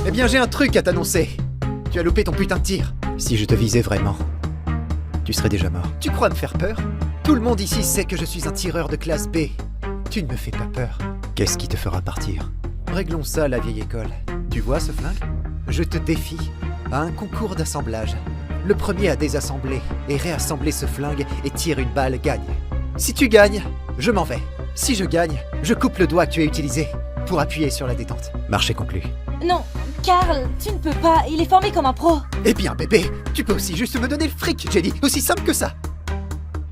Eh bien, j'ai un truc à t'annoncer. Tu as loupé ton putain de tir. Si je te visais vraiment, tu serais déjà mort. Tu crois me faire peur? Tout le monde ici sait que je suis un tireur de classe B. Tu ne me fais pas peur. Qu'est-ce qui te fera partir? Réglons ça à la vieille école. Tu vois ce flingue? Je te défie à un concours d'assemblage. Le premier à désassembler et réassembler ce flingue et tire une balle gagne. Si tu gagnes, je m'en vais. Si je gagne, je coupe le doigt que tu as utilisé pour appuyer sur la détente. Marché conclu. Non, Karl, tu ne peux pas, il est formé comme un pro. Eh bien, bébé, tu peux aussi juste me donner le fric, Jenny. Aussi simple que ça.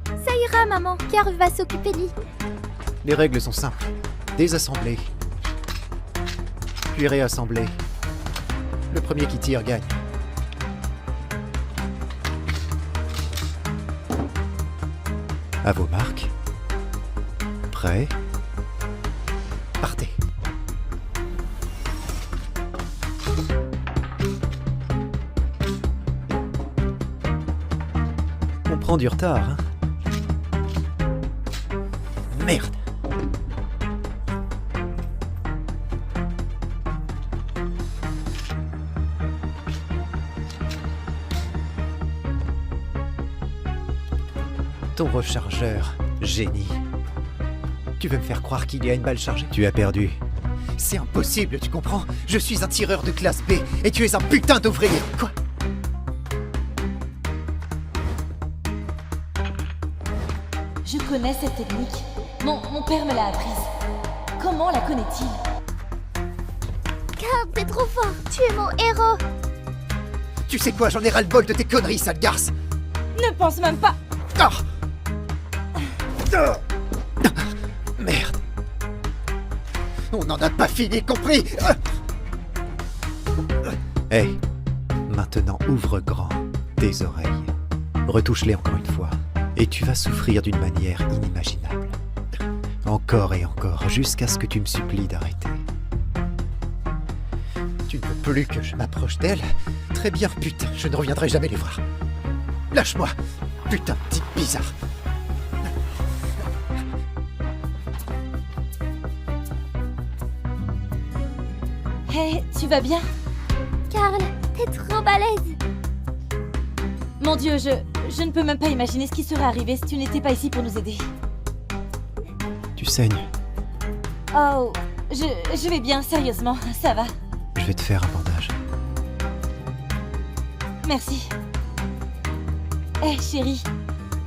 Ça ira, maman. Karl va s'occuper de lui. Les règles sont simples. Désassembler, puis réassembler. Le premier qui tire gagne. À vos marques. Prêt. Partez. On prend du retard, hein? Merde. Ton rechargeur, génie. Tu veux me faire croire qu'il y a une balle chargée? Tu as perdu. C'est impossible, tu comprends? Je suis un tireur de classe B et tu es un putain d'ouvrier. Quoi? Je connais cette technique. Mon père me l'a apprise. Comment la connaît-il? Karl, t'es trop fort. Tu es mon héros. Tu sais quoi, j'en ai ras-le-bol de tes conneries, sale garce. Ne pense même pas. Ah! Ah! Merde. On n'en a pas fini, compris? Hey, maintenant ouvre grand tes oreilles. Retouche-les encore une fois. Et tu vas souffrir d'une manière inimaginable. Encore et encore, jusqu'à ce que tu me supplies d'arrêter. Tu ne veux plus que je m'approche d'elle? Très bien, putain, je ne reviendrai jamais les voir. Lâche-moi, putain de type bizarre. Hé, tu vas bien? Karl, t'es trop balèze. Mon Dieu, je ne peux même pas imaginer ce qui serait arrivé si tu n'étais pas ici pour nous aider. Tu saignes. Oh, je vais bien, sérieusement, ça va. Je vais te faire un bandage. Merci. Hé, chérie,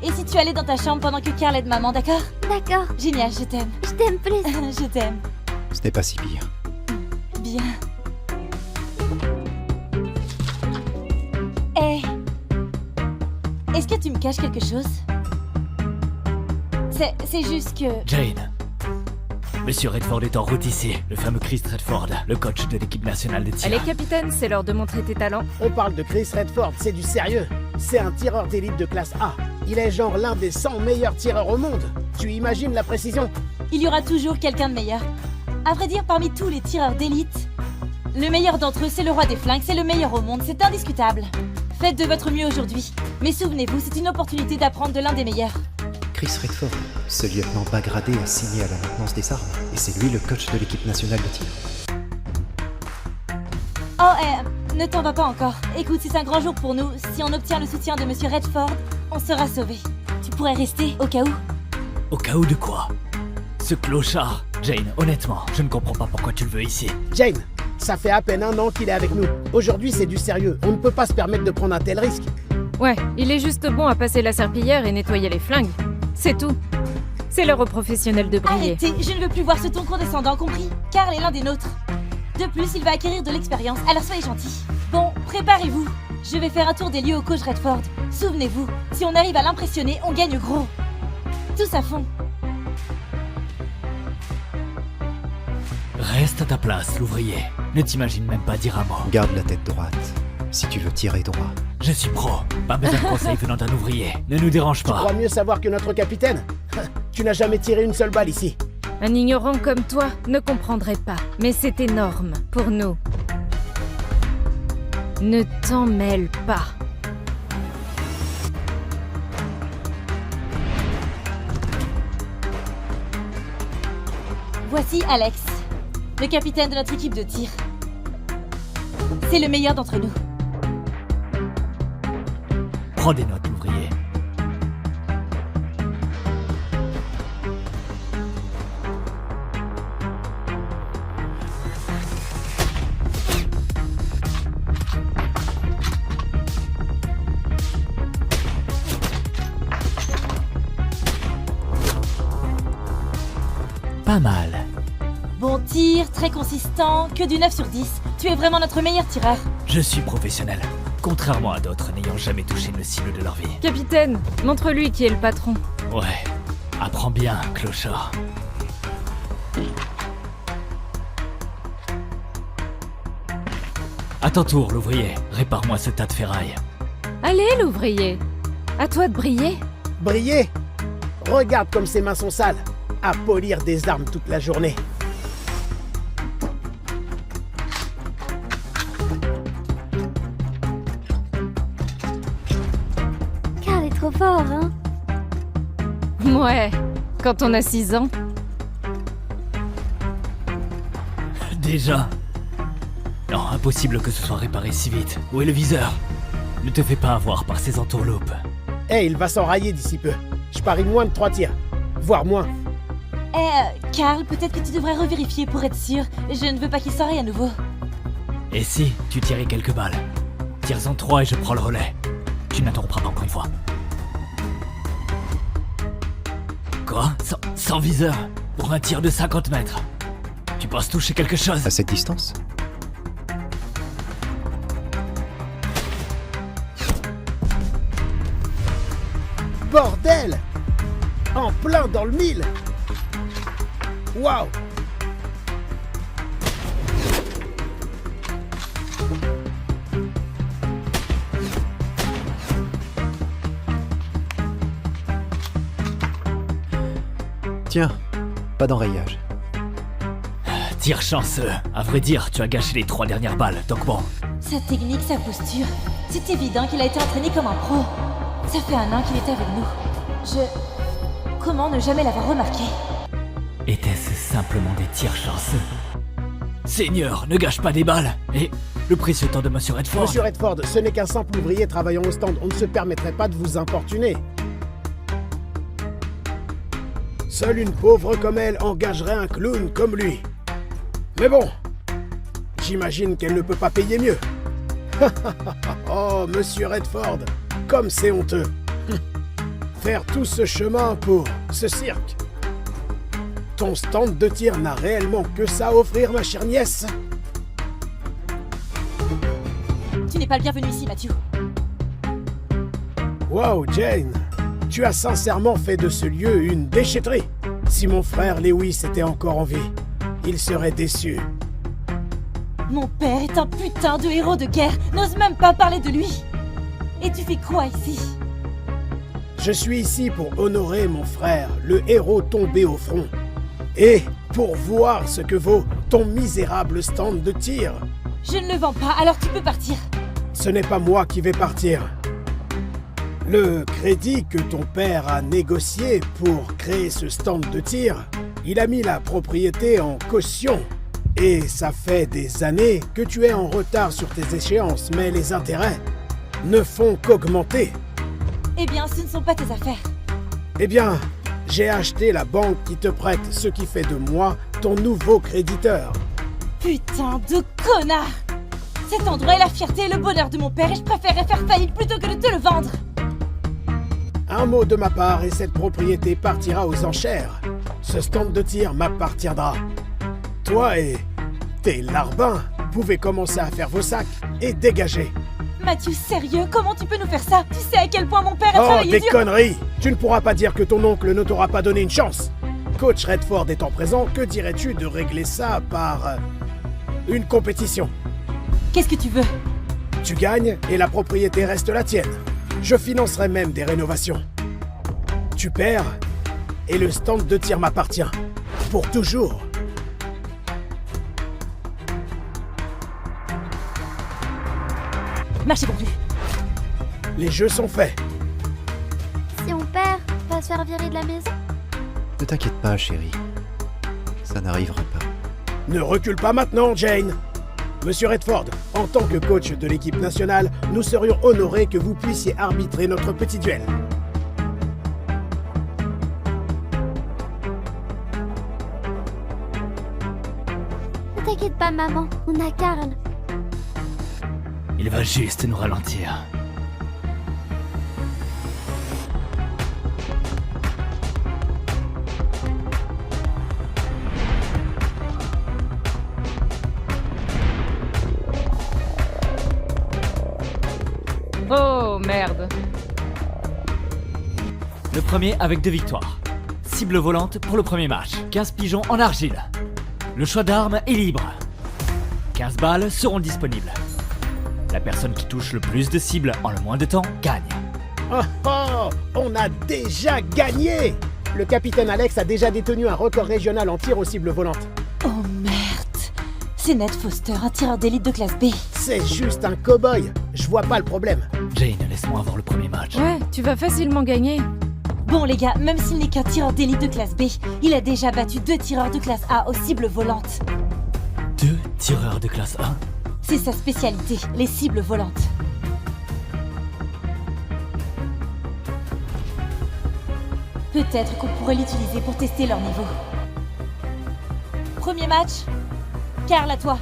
et si tu allais dans ta chambre pendant que Karl aide maman, d'accord? D'accord. Génial, je t'aime. Je t'aime plus. Je t'aime. Ce n'est pas si pire. Bien. Hé, est-ce que tu me caches quelque chose? C'est juste que... Jane. Monsieur Redford est en route ici. Le fameux Chris Redford, le coach de l'équipe nationale de tir. Allez, capitaine, c'est l'heure de montrer tes talents. On parle de Chris Redford, c'est du sérieux. C'est un tireur d'élite de classe A. Il est genre l'un des 100 meilleurs tireurs au monde. Tu imagines la précision? Il y aura toujours quelqu'un de meilleur. À vrai dire, parmi tous les tireurs d'élite, le meilleur d'entre eux, c'est le roi des flingues, c'est le meilleur au monde, c'est indiscutable. Faites de votre mieux aujourd'hui. Mais souvenez-vous, c'est une opportunité d'apprendre de l'un des meilleurs. Chris Redford, ce lieutenant bas gradé a signé à la maintenance des armes. Et c'est lui le coach de l'équipe nationale de tir. Oh, ne t'en va pas encore. Écoute, c'est un grand jour pour nous. Si on obtient le soutien de Monsieur Redford, on sera sauvés. Tu pourrais rester, au cas où? Au cas où de quoi? Ce clochard. Jane, honnêtement, je ne comprends pas pourquoi tu le veux ici. Jane, ça fait à peine 1 an qu'il est avec nous. Aujourd'hui, c'est du sérieux. On ne peut pas se permettre de prendre un tel risque. Ouais, il est juste bon à passer la serpillière et nettoyer les flingues. C'est tout. C'est l'heure aux professionnels de briller. Arrêtez, je ne veux plus voir ce ton condescendant, compris? Karl est l'un des nôtres. De plus, il va acquérir de l'expérience, alors soyez gentils. Bon, préparez-vous. Je vais faire un tour des lieux au coach Redford. Souvenez-vous, si on arrive à l'impressionner, on gagne gros. Tous à fond. Reste à ta place, l'ouvrier. Ne t'imagine même pas dire un mot. Garde la tête droite, si tu veux tirer droit. Je suis pro. Pas besoin de conseils venant d'un ouvrier. Ne nous dérange Tu pas. crois mieux savoir que notre capitaine? Tu n'as jamais tiré une seule balle ici. Un ignorant comme toi ne comprendrait pas, mais c'est énorme pour nous. Ne t'en mêle pas. Voici Alex, le capitaine de notre équipe de tir. C'est le meilleur d'entre nous. Prends des notes, l'ouvrier. Pas mal. Bon tir, très consistant, que du 9 sur 10. Tu es vraiment notre meilleur tireur. Je suis professionnel. Contrairement à d'autres n'ayant jamais touché une cible de leur vie. Capitaine, montre-lui qui est le patron. Ouais. Apprends bien, clochard. À ton tour, l'ouvrier. Répare-moi ce tas de ferraille. Allez, l'ouvrier. À toi de briller. Briller. Regarde comme ses mains sont sales. À polir des armes toute la journée. Carl est trop fort, hein? Ouais, quand on a 6 ans. Déjà? Non, impossible que ce soit réparé si vite. Où est le viseur? Ne te fais pas avoir par ces entourloupes. Il va s'enrailler d'ici peu. Je parie moins de 3 tirs. Voire moins. Carl, peut-être que tu devrais revérifier pour être sûr. Je ne veux pas qu'il s'enraye à nouveau. Et si tu tirais quelques balles? Tire-en 3 et je prends le relais. Tu ne m'interrompras pas encore une fois. Quoi? Sans viseur? Pour un tir de 50 mètres? Tu penses toucher quelque chose? À cette distance? Bordel! En plein dans le mille! Waouh! Tiens, pas d'enrayage. Tir chanceux. À vrai dire, tu as gâché les 3 dernières balles, donc bon. Sa technique, sa posture. C'est évident qu'il a été entraîné comme un pro. Ça fait 1 an qu'il était avec nous. Comment ne jamais l'avoir remarqué? Était-ce simplement des tirs chanceux? Seigneur, ne gâche pas des balles. Et le précieux temps de Monsieur Redford. Monsieur Redford, ce n'est qu'un simple ouvrier travaillant au stand. On ne se permettrait pas de vous importuner. Seule une pauvre comme elle engagerait un clown comme lui. Mais bon, j'imagine qu'elle ne peut pas payer mieux. Oh, Monsieur Redford, comme c'est honteux. Faire tout ce chemin pour ce cirque. Ton stand de tir n'a réellement que ça à offrir, ma chère nièce. Tu n'es pas le bienvenu ici, Matthew. Wow, Jane, tu as sincèrement fait de ce lieu une déchetterie. Si mon frère Lewis était encore en vie, il serait déçu. Mon père est un putain de héros de guerre. N'ose même pas parler de lui. Et tu fais quoi ici? Je suis ici pour honorer mon frère, le héros tombé au front. Et pour voir ce que vaut ton misérable stand de tir. Je ne le vends pas, alors tu peux partir. Ce n'est pas moi qui vais partir. Le crédit que ton père a négocié pour créer ce stand de tir, il a mis la propriété en caution. Et ça fait des années que tu es en retard sur tes échéances, mais les intérêts ne font qu'augmenter. Eh bien, ce ne sont pas tes affaires. Eh bien, j'ai acheté la banque qui te prête, ce qui fait de moi ton nouveau créditeur. Putain de connard! Cet endroit est la fierté et le bonheur de mon père et je préférerais faire faillite plutôt que de te le vendre. Un mot de ma part et cette propriété partira aux enchères. Ce stand de tir m'appartiendra. Toi et tes larbins pouvez commencer à faire vos sacs et dégager. Matthew, sérieux, comment tu peux nous faire ça? Tu sais à quel point mon père a Oh, travaillé des dur. conneries! Tu ne pourras pas dire que ton oncle ne t'aura pas donné une chance. Coach Redford étant présent, que dirais-tu de régler ça par une compétition? Qu'est-ce que tu veux? Tu gagnes et la propriété reste la tienne. Je financerai même des rénovations. Tu perds et le stand de tir m'appartient. Pour toujours. Marché conclu. Les jeux sont faits. Si on perd, on va se faire virer de la maison. Ne t'inquiète pas, chérie. Ça n'arrivera pas. Ne recule pas maintenant, Jane. Monsieur Redford, en tant que coach de l'équipe nationale, nous serions honorés que vous puissiez arbitrer notre petit duel. Ne t'inquiète pas, maman. On a Karl. Il va juste nous ralentir. Oh merde. Le premier avec 2 victoires. Cible volante pour le premier match. 15 pigeons en argile. Le choix d'armes est libre. 15 balles seront disponibles. La personne qui touche le plus de cibles en le moins de temps gagne. Oh oh, on a déjà gagné! Le capitaine Alex a déjà détenu un record régional en tir aux cibles volantes. Oh merde. C'est Ned Foster, un tireur d'élite de classe B. C'est juste un cow-boy. Je vois pas le problème. Jane, laisse-moi avoir le premier match. Ouais, tu vas facilement gagner. Bon les gars, même s'il n'est qu'un tireur d'élite de classe B, il a déjà battu 2 tireurs de classe A aux cibles volantes. 2 tireurs de classe 1. C'est sa spécialité, les cibles volantes. Peut-être qu'on pourrait l'utiliser pour tester leur niveau. Premier match. Karl, à toi.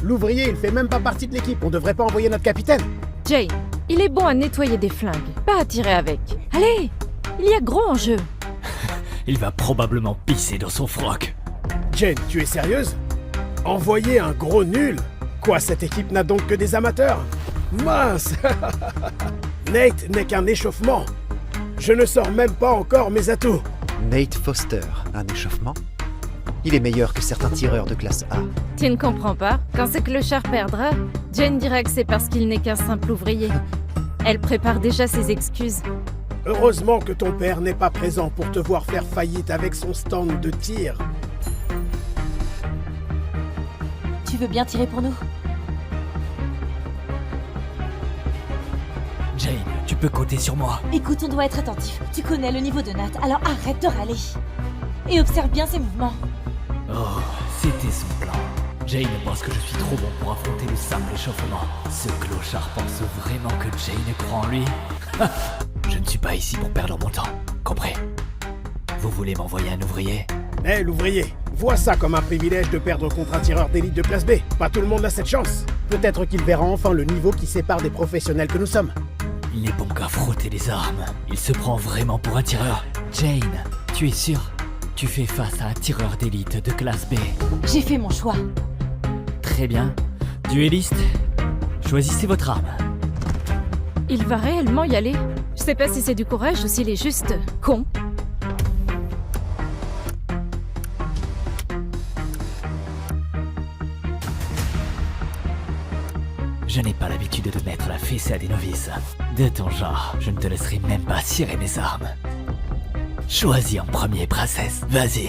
L'ouvrier, il fait même pas partie de l'équipe. On devrait pas envoyer notre capitaine. Jane, il est bon à nettoyer des flingues, pas à tirer avec. Allez, il y a gros en jeu. Il va probablement pisser dans son froc. Jane, tu es sérieuse? Envoyer un gros nul? Quoi, cette équipe n'a donc que des amateurs? Mince! Nate n'est qu'un échauffement. Je ne sors même pas encore mes atouts. Nate Foster, un échauffement? Il est meilleur que certains tireurs de classe A. Tu ne comprends pas? Quand ce clochard perdra, Jane dira que c'est parce qu'il n'est qu'un simple ouvrier. Elle prépare déjà ses excuses. Heureusement que ton père n'est pas présent pour te voir faire faillite avec son stand de tir. Tu veux bien tirer pour nous? Jane, tu peux compter sur moi. Écoute, on doit être attentif. Tu connais le niveau de Nat, alors arrête de râler. Et observe bien ses mouvements. Oh, c'était son plan. Jane pense que je suis trop bon pour affronter le simple échauffement. Ce clochard pense vraiment que Jane croit en lui. Je ne suis pas ici pour perdre mon temps. Compris? Vous voulez m'envoyer un ouvrier? Hé, l'ouvrier, vois ça comme un privilège de perdre contre un tireur d'élite de classe B. Pas tout le monde a cette chance. Peut-être qu'il verra enfin le niveau qui sépare des professionnels que nous sommes. Il n'est bon qu'à frotter les armes. Il se prend vraiment pour un tireur. Jane, tu es sûre? Tu fais face à un tireur d'élite de classe B. J'ai fait mon choix. Très bien. Duelliste, choisissez votre arme. Il va réellement y aller? Je sais pas si c'est du courage ou s'il est juste con. Je n'ai pas l'habitude de mettre la fessée à des novices. De ton genre, je ne te laisserai même pas cirer mes armes. Choisis en premier, princesse. Vas-y.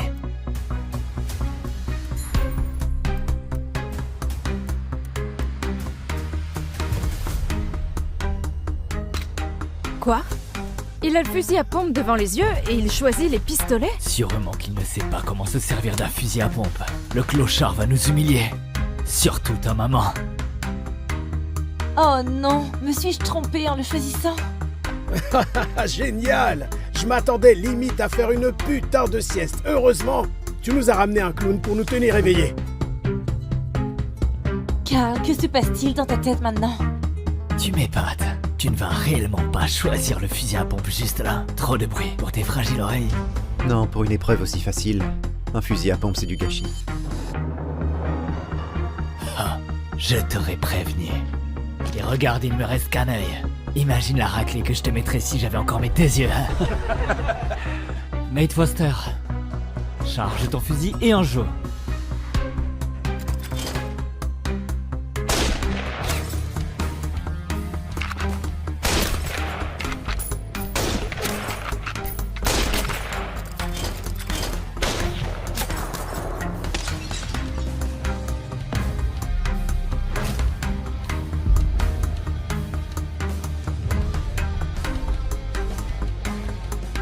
Quoi? Il a le fusil à pompe devant les yeux et il choisit les pistolets? Sûrement qu'il ne sait pas comment se servir d'un fusil à pompe. Le clochard va nous humilier. Surtout ta maman. Oh non, me suis-je trompée en le choisissant? Génial! Je m'attendais limite à faire une putain de sieste. Heureusement, tu nous as ramené un clown pour nous tenir éveillés. Karl, que se passe-t-il dans ta tête maintenant? Tu m'épates. Tu ne vas réellement pas choisir le fusil à pompe juste là. Trop de bruit pour tes fragiles oreilles. Non, pour une épreuve aussi facile, un fusil à pompe c'est du gâchis. Ah, je t'aurais prévenu. Et regarde, il me reste qu'un œil. Imagine la raclée que je te mettrais si j'avais encore mes 2 yeux, hein. Nate Foster, charge ton fusil et en joue.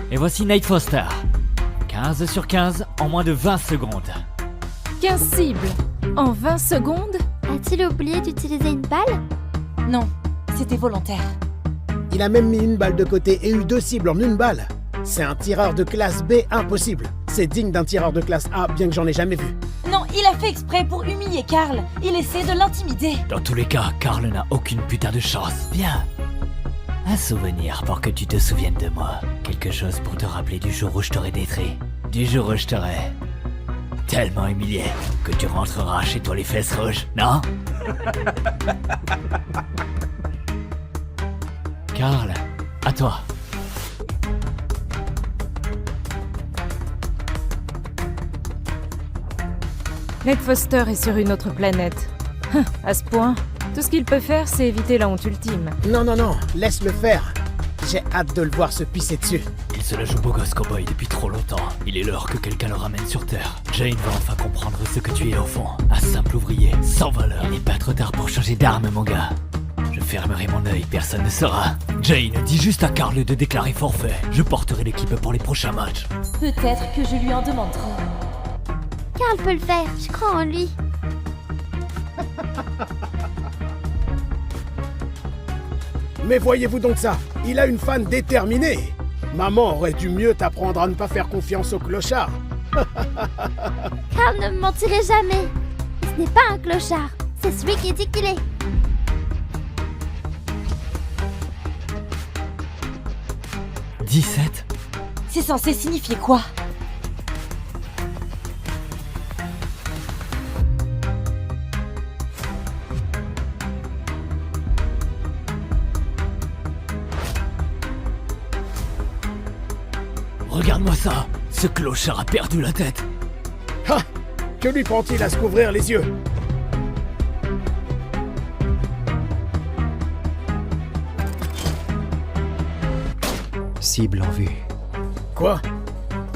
Et voici Nate Foster. 15 sur 15 en moins de 20 secondes. 15 cibles en 20 secondes? A-t-il oublié d'utiliser une balle? Non, c'était volontaire. Il a même mis une balle de côté et eu 2 cibles en une balle. C'est un tireur de classe B impossible. C'est digne d'un tireur de classe A, bien que j'en ai jamais vu. Non, il a fait exprès pour humilier Karl. Il essaie de l'intimider. Dans tous les cas, Karl n'a aucune putain de chance. Bien. Un souvenir pour que tu te souviennes de moi. Quelque chose pour te rappeler du jour où je t'aurai détruit. Du jour où je t'aurai tellement humilié que tu rentreras chez toi les fesses rouges, non? Karl, à toi. Ned Foster est sur une autre planète. À ce point, tout ce qu'il peut faire, c'est éviter la honte ultime. Non, non, non, laisse-le faire. J'ai hâte de le voir se pisser dessus. Il se la joue beau gosse cowboy depuis trop longtemps. Il est l'heure que quelqu'un le ramène sur Terre. Jane va enfin comprendre ce que tu es au fond. Un simple ouvrier, sans valeur. Il n'est pas trop tard pour changer d'arme, mon gars. Je fermerai mon œil, personne ne saura. Jane, dis juste à Karl de déclarer forfait. Je porterai l'équipe pour les prochains matchs. Peut-être que je lui en demande trop. Karl peut le faire, je crois en lui. Mais voyez-vous donc ça, il a une fan déterminée. Maman aurait dû mieux t'apprendre à ne pas faire confiance au clochard. Karl ne me mentirait jamais. Ce n'est pas un clochard, c'est celui qui dit qu'il est. « 17 » C'est censé signifier quoi? Regarde-moi ça. Ce clochard a perdu la tête. Ha! Que lui prend-il à se couvrir les yeux? Cible en vue. Quoi?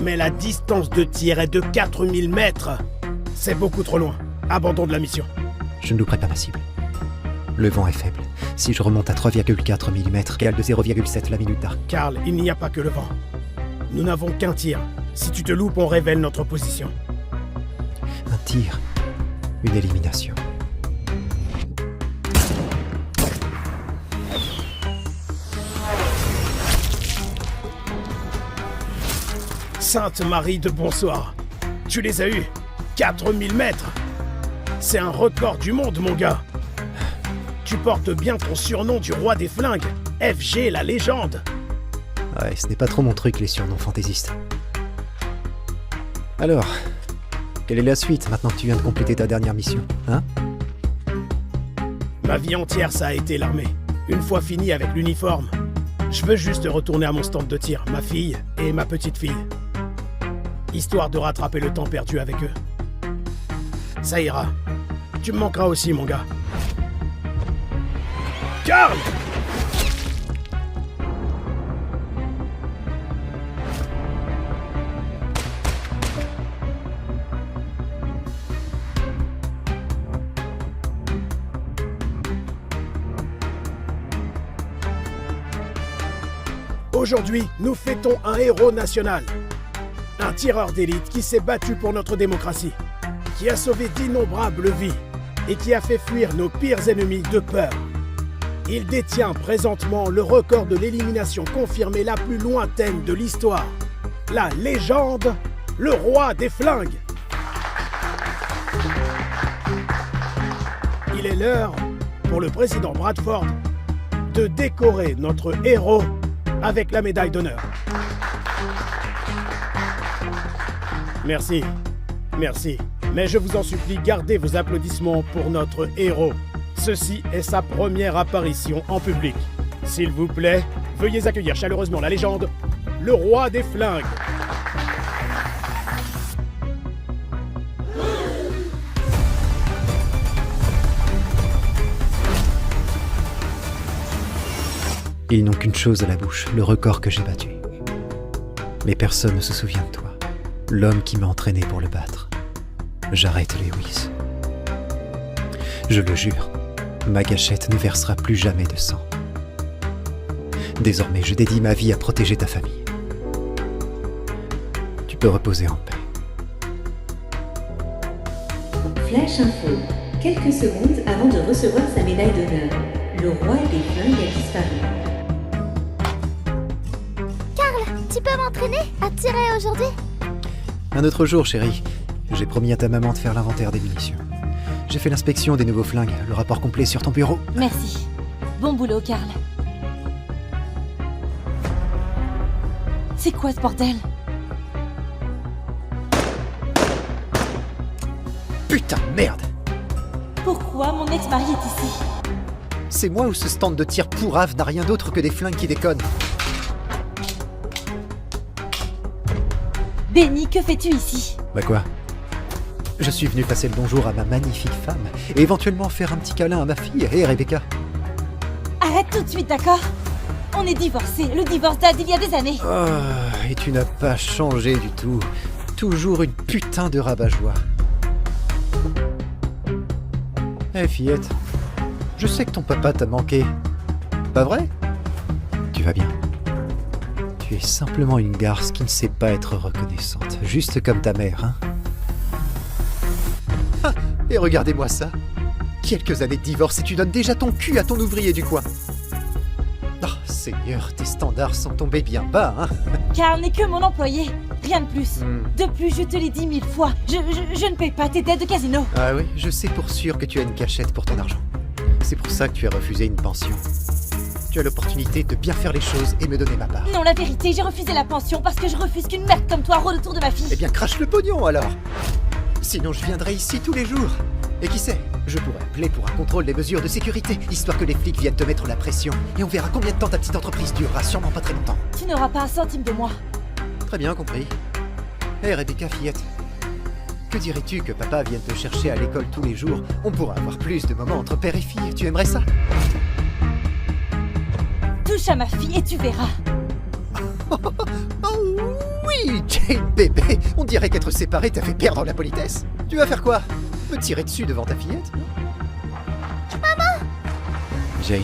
Mais la distance de tir est de 4000 mètres. C'est beaucoup trop loin. Abandon de la mission. Je ne louperai pas ma cible. Le vent est faible. Si je remonte à 3,4 mm, égale de 0,7 la minute d'arc. Karl, il n'y a pas que le vent. Nous n'avons qu'un tir. Si tu te loupes, on révèle notre position. Un tir. Une élimination. Sainte Marie de bonsoir. Tu les as eus. 4000 mètres. C'est un record du monde, mon gars. Tu portes bien ton surnom du roi des flingues. FG, la légende. Ouais, ce n'est pas trop mon truc, les surnoms fantaisistes. Alors, quelle est la suite, maintenant que tu viens de compléter ta dernière mission, hein? Ma vie entière, ça a été l'armée. Une fois fini avec l'uniforme, je veux juste retourner à mon stand de tir, ma fille et ma petite fille. Histoire de rattraper le temps perdu avec eux. Ça ira. Tu me manqueras aussi, mon gars. Karl! Aujourd'hui, nous fêtons un héros national. Un tireur d'élite qui s'est battu pour notre démocratie, qui a sauvé d'innombrables vies et qui a fait fuir nos pires ennemis de peur. Il détient présentement le record de l'élimination confirmée la plus lointaine de l'histoire. La légende, le roi des flingues. Il est l'heure pour le président Bradford de décorer notre héros avec la médaille d'honneur. Merci, merci. Mais je vous en supplie, gardez vos applaudissements pour notre héros. Ceci est sa première apparition en public. S'il vous plaît, veuillez accueillir chaleureusement la légende, le roi des flingues. Ils n'ont qu'une chose à la bouche, le record que j'ai battu. Mais personne ne se souvient de toi, l'homme qui m'a entraîné pour le battre. J'arrête Lewis. Je le jure, ma gâchette ne versera plus jamais de sang. Désormais, je dédie ma vie à protéger ta famille. Tu peut reposer en paix. Flash info. Quelques secondes avant de recevoir sa médaille d'honneur. Le roi des flingues a disparu. Tu peux m'entraîner à tirer aujourd'hui? Un autre jour, chérie. J'ai promis à ta maman de faire l'inventaire des munitions. J'ai fait l'inspection des nouveaux flingues, le rapport complet sur ton bureau. Merci. Bon boulot, Karl. C'est quoi ce bordel? Putain, merde! Pourquoi mon ex-mari est ici? C'est moi ou ce stand de tir pourrave n'a rien d'autre que des flingues qui déconnent? Benny, que fais-tu ici? Bah quoi? Je suis venu passer le bonjour à ma magnifique femme et éventuellement faire un petit câlin à ma fille et Rebecca. Arrête tout de suite, d'accord? On est divorcés. Le divorce date d'il y a des années. Oh, et tu n'as pas changé du tout. Toujours une putain de rabat-joie. Eh fillette, je sais que ton papa t'a manqué. Pas vrai? Tu vas bien. Tu es simplement une garce qui ne sait pas être reconnaissante. Juste comme ta mère, hein? Ah, et regardez-moi ça. Quelques années de divorce et tu donnes déjà ton cul à ton ouvrier du coin. Oh, Seigneur, tes standards sont tombés bien bas, hein? Karl n'est que mon employé. Rien de plus. Hmm. De plus, je te l'ai dit 1000 fois. Je ne paye pas tes dettes de casino. Ah oui, je sais pour sûr que tu as une cachette pour ton argent. C'est pour ça que tu as refusé une pension. Tu as l'opportunité de bien faire les choses et me donner ma part. Non, la vérité, j'ai refusé la pension parce que je refuse qu'une merde comme toi rôde autour de ma Eh fille. bien, crache le pognon alors. Sinon, je viendrai ici tous les jours. Et qui sait, je pourrais appeler pour un contrôle des mesures de sécurité, histoire que les flics viennent te mettre la pression. Et on verra combien de temps ta petite entreprise durera, sûrement pas très longtemps. Tu n'auras pas un centime de moi. Très bien compris. Hé Rebecca, fillette. Que dirais-tu que papa vienne te chercher à l'école tous les jours? On pourra avoir plus de moments entre père et fille. Tu aimerais ça? Touche à ma fille et tu verras. Oh oui, Jane bébé. On dirait qu'être séparés t'a fait perdre la politesse. Tu vas faire quoi? Me tirer dessus devant ta fillette? Maman! Jane.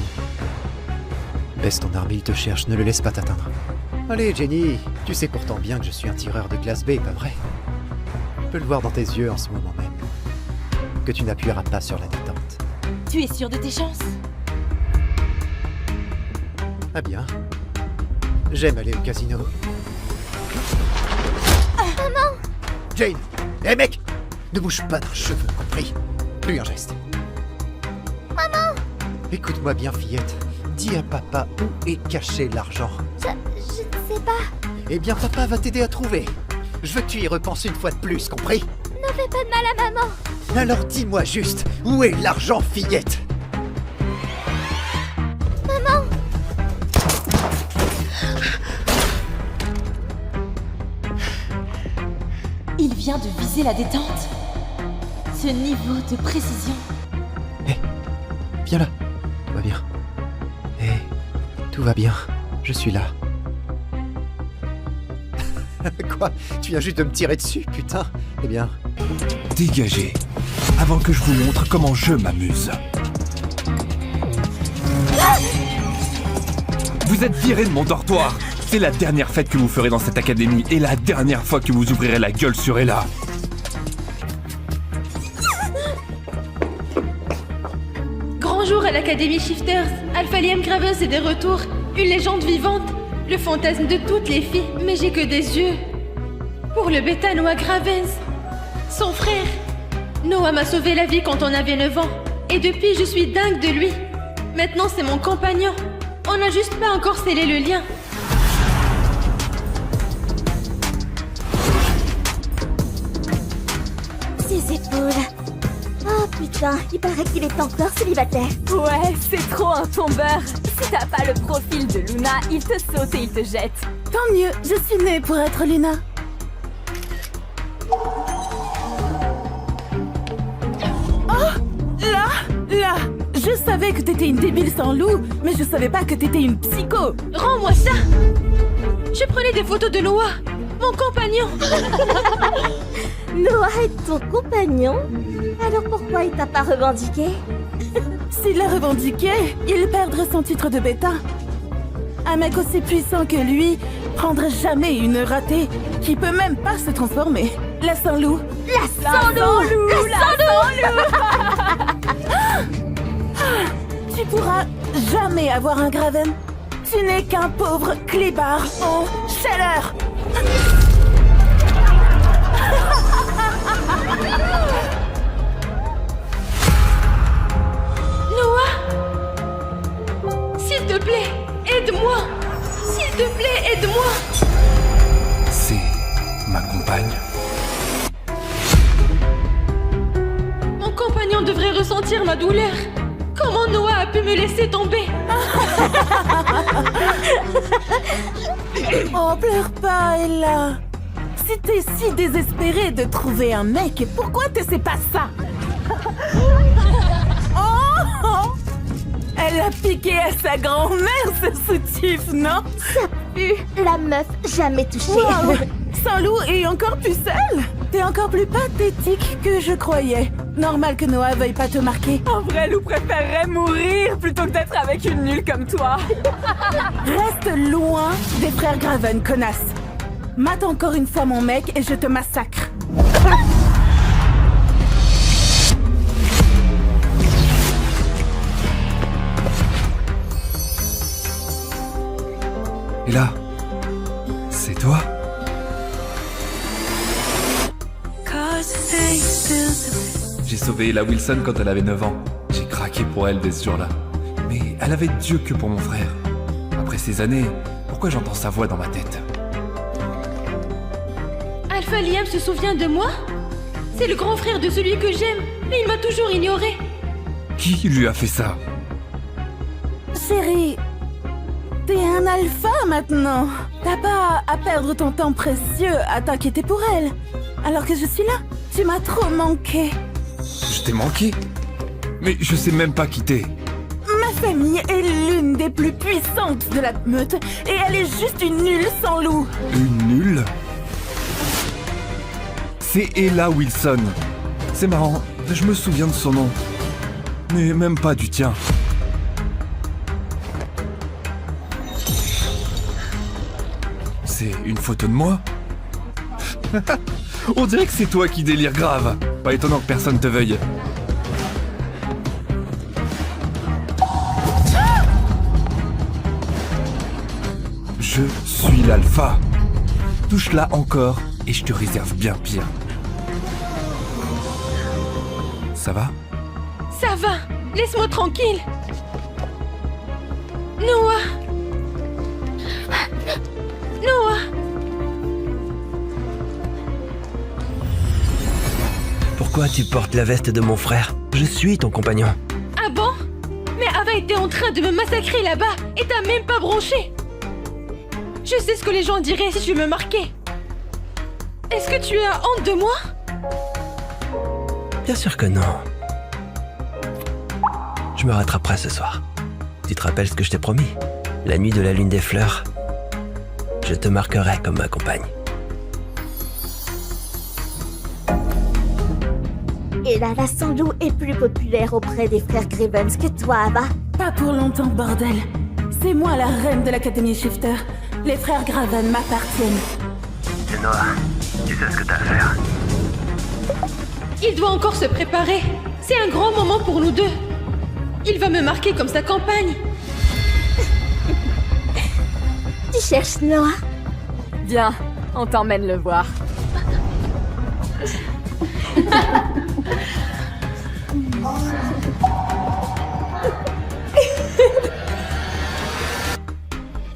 Baisse ton arme, il te cherche, ne le laisse pas t'atteindre. Allez, Jenny, tu sais pourtant bien que je suis un tireur de classe B, pas vrai? Je peux le voir dans tes yeux en ce moment même. Que tu n'appuieras pas sur la détente. Tu es sûr de tes chances? Ah bien. J'aime aller au casino. Maman! Jane! Hé mec! Ne bouge pas d'un cheveu, compris? Plus un geste. Maman! Écoute-moi bien, fillette. Dis à papa où est caché l'argent. Je ne sais pas. Eh bien, papa va t'aider à trouver. Je veux que tu y repenses une fois de plus, compris? Ne fais pas de mal à maman. Alors dis-moi juste, où est l'argent, fillette? Maman! Il vient de viser la détente. Ce niveau de précision. Viens là. Tout va bien. Tout va bien. Je suis là. Quoi? Tu viens juste de me tirer dessus, putain? Eh bien... Dégagez, avant que je vous montre comment je m'amuse. Vous êtes viré de mon dortoir. C'est la dernière fête que vous ferez dans cette académie et la dernière fois que vous ouvrirez la gueule sur Ella. Grand jour à l'Académie Shifters. Alpha Liam Graves est de retour. Une légende vivante. Le fantasme de toutes les filles. Mais j'ai que des yeux. Pour le bêta Noah Graves. Son frère. Noah m'a sauvé la vie quand on avait 9 ans. Et depuis, je suis dingue de lui. Maintenant, c'est mon compagnon. On n'a juste pas encore scellé le lien. Ses épaules. Oh putain, il paraît qu'il est encore célibataire. Ouais, c'est trop un tombeur. Si t'as pas le profil de Luna, il te saute et il te jette. Tant mieux, je suis née pour être Luna. Oh, là, je savais que t'étais une débile sans loup, mais je savais pas que t'étais une psycho. Rends-moi ça. Je prenais des photos de Noah. Mon compagnon. Noah est ton compagnon? Alors pourquoi il t'a pas revendiqué? S'il l'a revendiqué, il perdrait son titre de bêta. Un mec aussi puissant que lui prendrai jamais une ratée qui peut même pas se transformer. La Saint-Loup. La Saint-Loup. Tu pourras jamais avoir un Graven. Tu n'es qu'un pauvre clébard en chaleur. Noah, s'il te plaît, aide-moi. S'il te plaît, aide-moi. C'est ma compagne. Mon compagnon devrait ressentir ma douleur. Comment Noah a pu me laisser tomber? Oh, pleure pas, Ella. Si t'es si désespérée de trouver un mec, pourquoi tu sais pas ça? Oh! Elle a piqué à sa grand-mère, ce soutif, non? Ça pue. La meuf jamais touchée. Wow. Saint-Loup est encore plus seule. T'es encore plus pathétique que je croyais. Normal que Noah veuille pas te marquer. Un vrai loup préférerait mourir plutôt que d'être avec une nulle comme toi. Reste loin des frères Graven, connasse. Mate encore une fois mon mec et je te massacre. Et là, c'est toi? J'ai sauvé Ella Wilson quand elle avait 9 ans. J'ai craqué pour elle dès ce jour-là. Mais elle avait Dieu que pour mon frère. Après ces années, pourquoi j'entends sa voix dans ma tête? Alpha Liam se souvient de moi? C'est le grand frère de celui que j'aime, mais il m'a toujours ignoré. Qui lui a fait ça? Chérie, t'es un alpha maintenant. T'as pas à perdre ton temps précieux à t'inquiéter pour elle. Alors que je suis là, tu m'as trop manqué. Je t'ai manqué? Mais je sais même pas qui t'es. Ma famille est l'une des plus puissantes de la meute et elle est juste une nulle sans loup. Une nulle? C'est Ella Wilson. C'est marrant, je me souviens de son nom. Mais même pas du tien. C'est une photo de moi? On dirait que c'est toi qui délire grave. Pas étonnant que personne te veuille. Je suis l'alpha. Touche-la encore et je te réserve bien pire. Ça va? Ça va, laisse-moi tranquille. Noah. Noah. Pourquoi tu portes la veste de mon frère? Je suis ton compagnon. Ah bon? Mais Ava était en train de me massacrer là-bas et t'as même pas bronché. Je sais ce que les gens diraient si je me marquais. Est-ce que tu as honte de moi? Bien sûr que non. Je me rattraperai ce soir. Tu te rappelles ce que je t'ai promis? La nuit de la lune des fleurs, je te marquerai comme ma compagne. Et là, la Saint-Loup est plus populaire auprès des frères Gravens que toi, Ava. Pas pour longtemps, bordel. C'est moi la reine de l'Académie Shifter. Les frères Graven m'appartiennent. C'est Noah. Tu sais ce que t'as à faire. Il doit encore se préparer. C'est un grand moment pour nous deux. Il va me marquer comme sa campagne. Tu cherches Noah? Viens, on t'emmène le voir.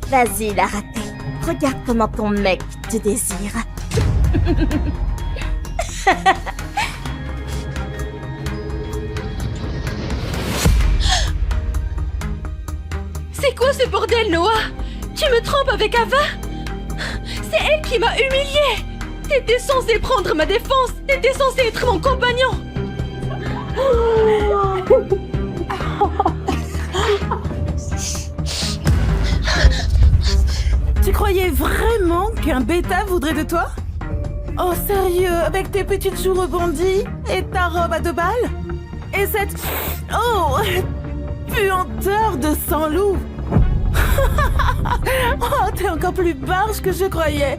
Vas-y, la ratée. Regarde comment ton mec te désire. C'est quoi ce bordel, Noah? Tu me trompes avec Ava? C'est elle qui m'a humiliée. T'étais censé prendre ma défense. T'étais censé être mon compagnon. Tu croyais vraiment qu'un bêta voudrait de toi? Oh sérieux, avec tes petites joues rebondies et ta robe à 2 balles? Et cette... Oh puanteur de sang loup. Oh, t'es encore plus barge que je croyais.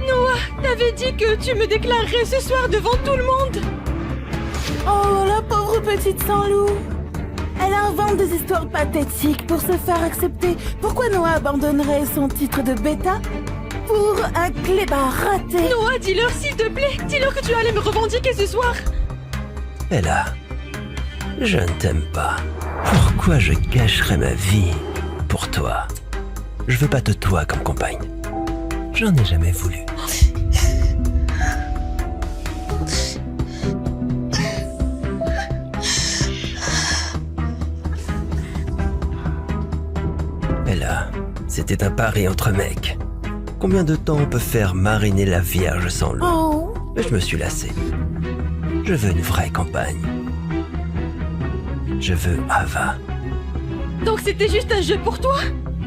Noah, t'avais dit que tu me déclarerais ce soir devant tout le monde. Oh, la pauvre petite sans-loup. Elle invente des histoires pathétiques pour se faire accepter. Pourquoi Noah abandonnerait son titre de bêta pour un clébard raté? Noah, dis-leur s'il te plaît. Dis-leur que tu allais me revendiquer ce soir. Ella, je ne t'aime pas. Pourquoi je gâcherais ma vie pour toi? Je veux pas de toi comme compagne. J'en ai jamais voulu. Ella, c'était un pari entre mecs. Combien de temps on peut faire mariner la Vierge sans loup? Oh. Mais je me suis lassé. Je veux une vraie campagne. Je veux Ava. Donc c'était juste un jeu pour toi?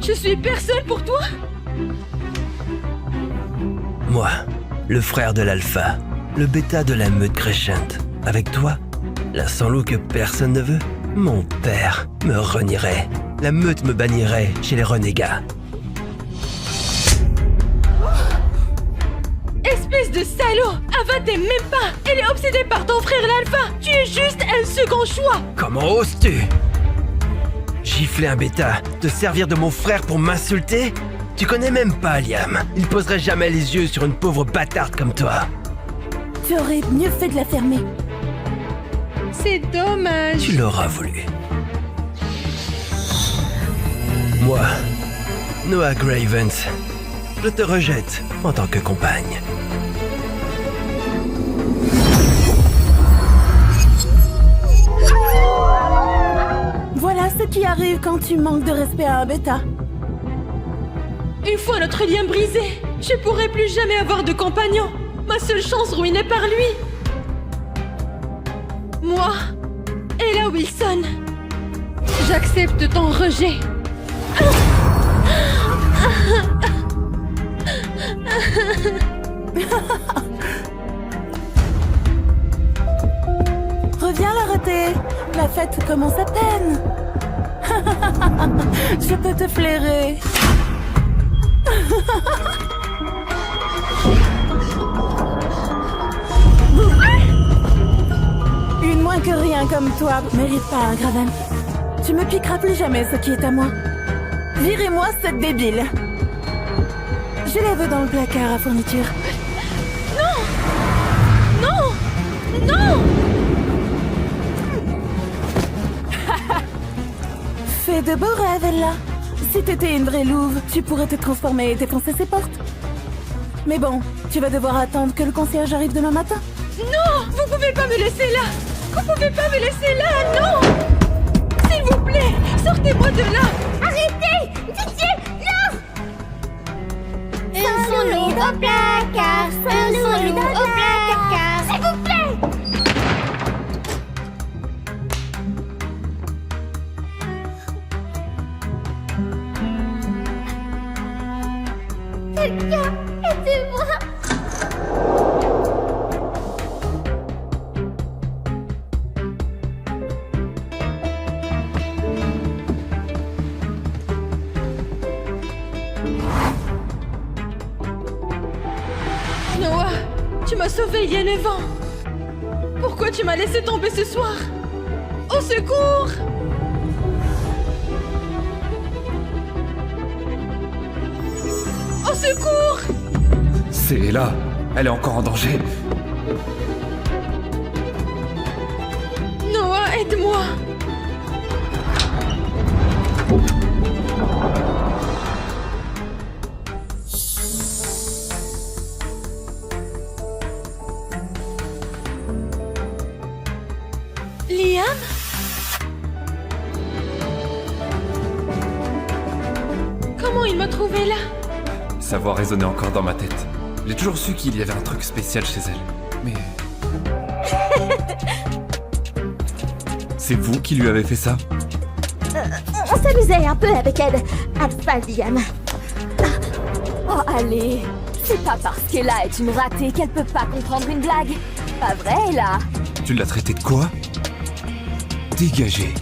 Je suis personne pour toi? Moi, le frère de l'alpha, le bêta de la meute Crescent. Avec toi, la sans-loup que personne ne veut, mon père me renierait. La meute me bannirait chez les renégats. Espèce de salaud! Ava t'aime même pas! Elle est obsédée par ton frère l'alpha! Tu es juste un second choix! Comment oses-tu? Gifler un bêta, te servir de mon frère pour m'insulter? Tu connais même pas Liam. Il poserait jamais les yeux sur une pauvre bâtarde comme toi. Tu aurais mieux fait de la fermer. C'est dommage. Tu l'auras voulu. Moi, Noah Gravens, je te rejette en tant que compagne. Voilà ce qui arrive quand tu manques de respect à un bêta. Une fois notre lien brisé, je pourrai plus jamais avoir de compagnon. Ma seule chance ruinée par lui. Moi, Ella Wilson, j'accepte ton rejet. Reviens l'arrêter. La fête commence à peine. Je peux te flairer. Une moins que rien comme toi mérite pas un Graven. Tu me piqueras plus jamais ce qui est à moi. Virez-moi cette débile. Je la veux dans le placard à fourniture. Non! Non! Non! Fais de beaux rêves, Ella. Si t'étais une vraie louve, tu pourrais te transformer et défoncer ses portes. Mais bon, tu vas devoir attendre que le concierge arrive demain matin. Non! Vous pouvez pas me laisser là! Vous pouvez pas me laisser là! Non! S'il vous plaît, sortez-moi de là! Arrêtez! Pitié! Non! Sans loup au placard! Sans loup au placard! S'il vous plaît! Quelqu'un, aidez-moi! Noah, tu m'as sauvé il y a 9 ans. Pourquoi tu m'as laissé tomber ce soir? Au secours! Au secours! C'est Ella. Elle est encore en danger. Noah, aide-moi! Liam? Comment il m'a trouvé là? Sa voix résonnait encore dans ma tête. J'ai toujours su qu'il y avait un truc spécial chez elle. Mais... C'est vous qui lui avez fait ça? On s'amusait un peu avec elle. Alpha Liam. Oh, allez. C'est pas parce qu'Ella est une ratée qu'elle peut pas comprendre une blague. Pas vrai, là? Tu l'as traité de quoi? Dégagez,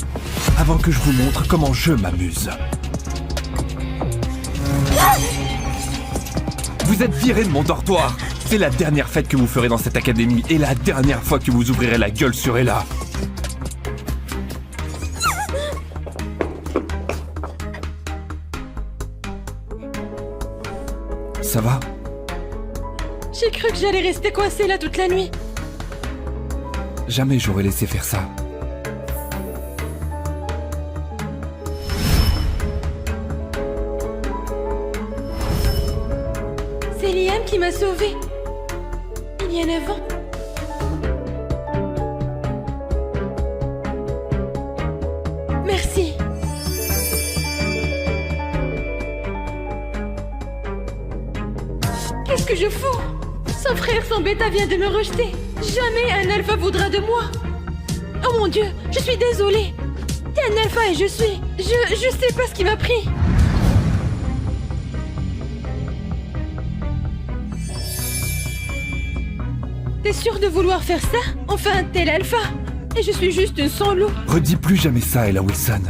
avant que je vous montre comment je m'amuse. Vous êtes viré de mon dortoir. C'est la dernière fête que vous ferez dans cette académie et la dernière fois que vous ouvrirez la gueule sur Ella. Ça va? J'ai cru que j'allais rester coincée là toute la nuit. Jamais j'aurais laissé faire ça. C'est Liam qui m'a sauvée. Il y a 9 ans. Merci. Qu'est-ce que je fous? Son frère, son bêta vient de me rejeter. Jamais un alpha voudra de moi. Oh mon Dieu, je suis désolée. T'es un alpha et je suis... Je sais pas ce qui m'a pris. T'es sûr de vouloir faire ça? Enfin, t'es l'alpha. Et je suis juste une sans loup. Redis plus jamais ça, Ella Wilson.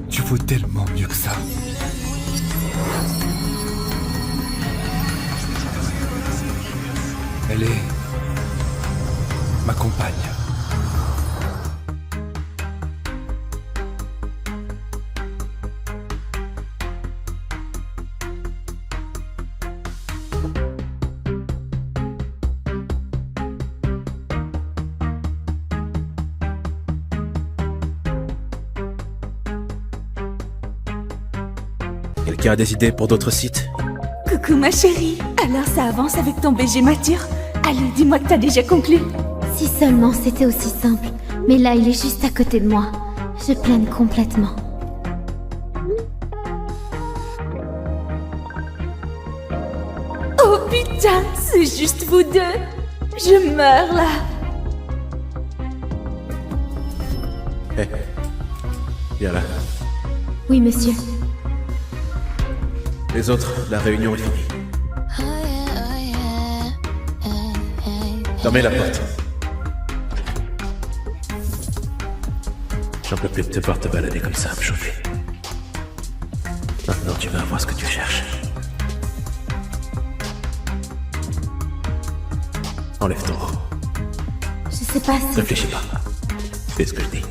Tu vaux tellement mieux que ça. Elle est... ma compagne. Quelqu'un a des idées pour d'autres sites? Coucou ma chérie. Alors ça avance avec ton BG mature? Allez, dis-moi que t'as déjà conclu. Si seulement c'était aussi simple. Mais là, il est juste à côté de moi. Je plaine complètement. Oh putain, c'est juste vous deux. Je meurs là. Hé, viens là. Oui, monsieur. Les autres, la réunion est finie. Fermez la porte. J'en peux plus de te voir te balader comme ça, me chauffer. Maintenant, tu vas avoir ce que tu cherches. Enlève ton haut. Je sais pas si... Réfléchis pas. Fais ce que je dis.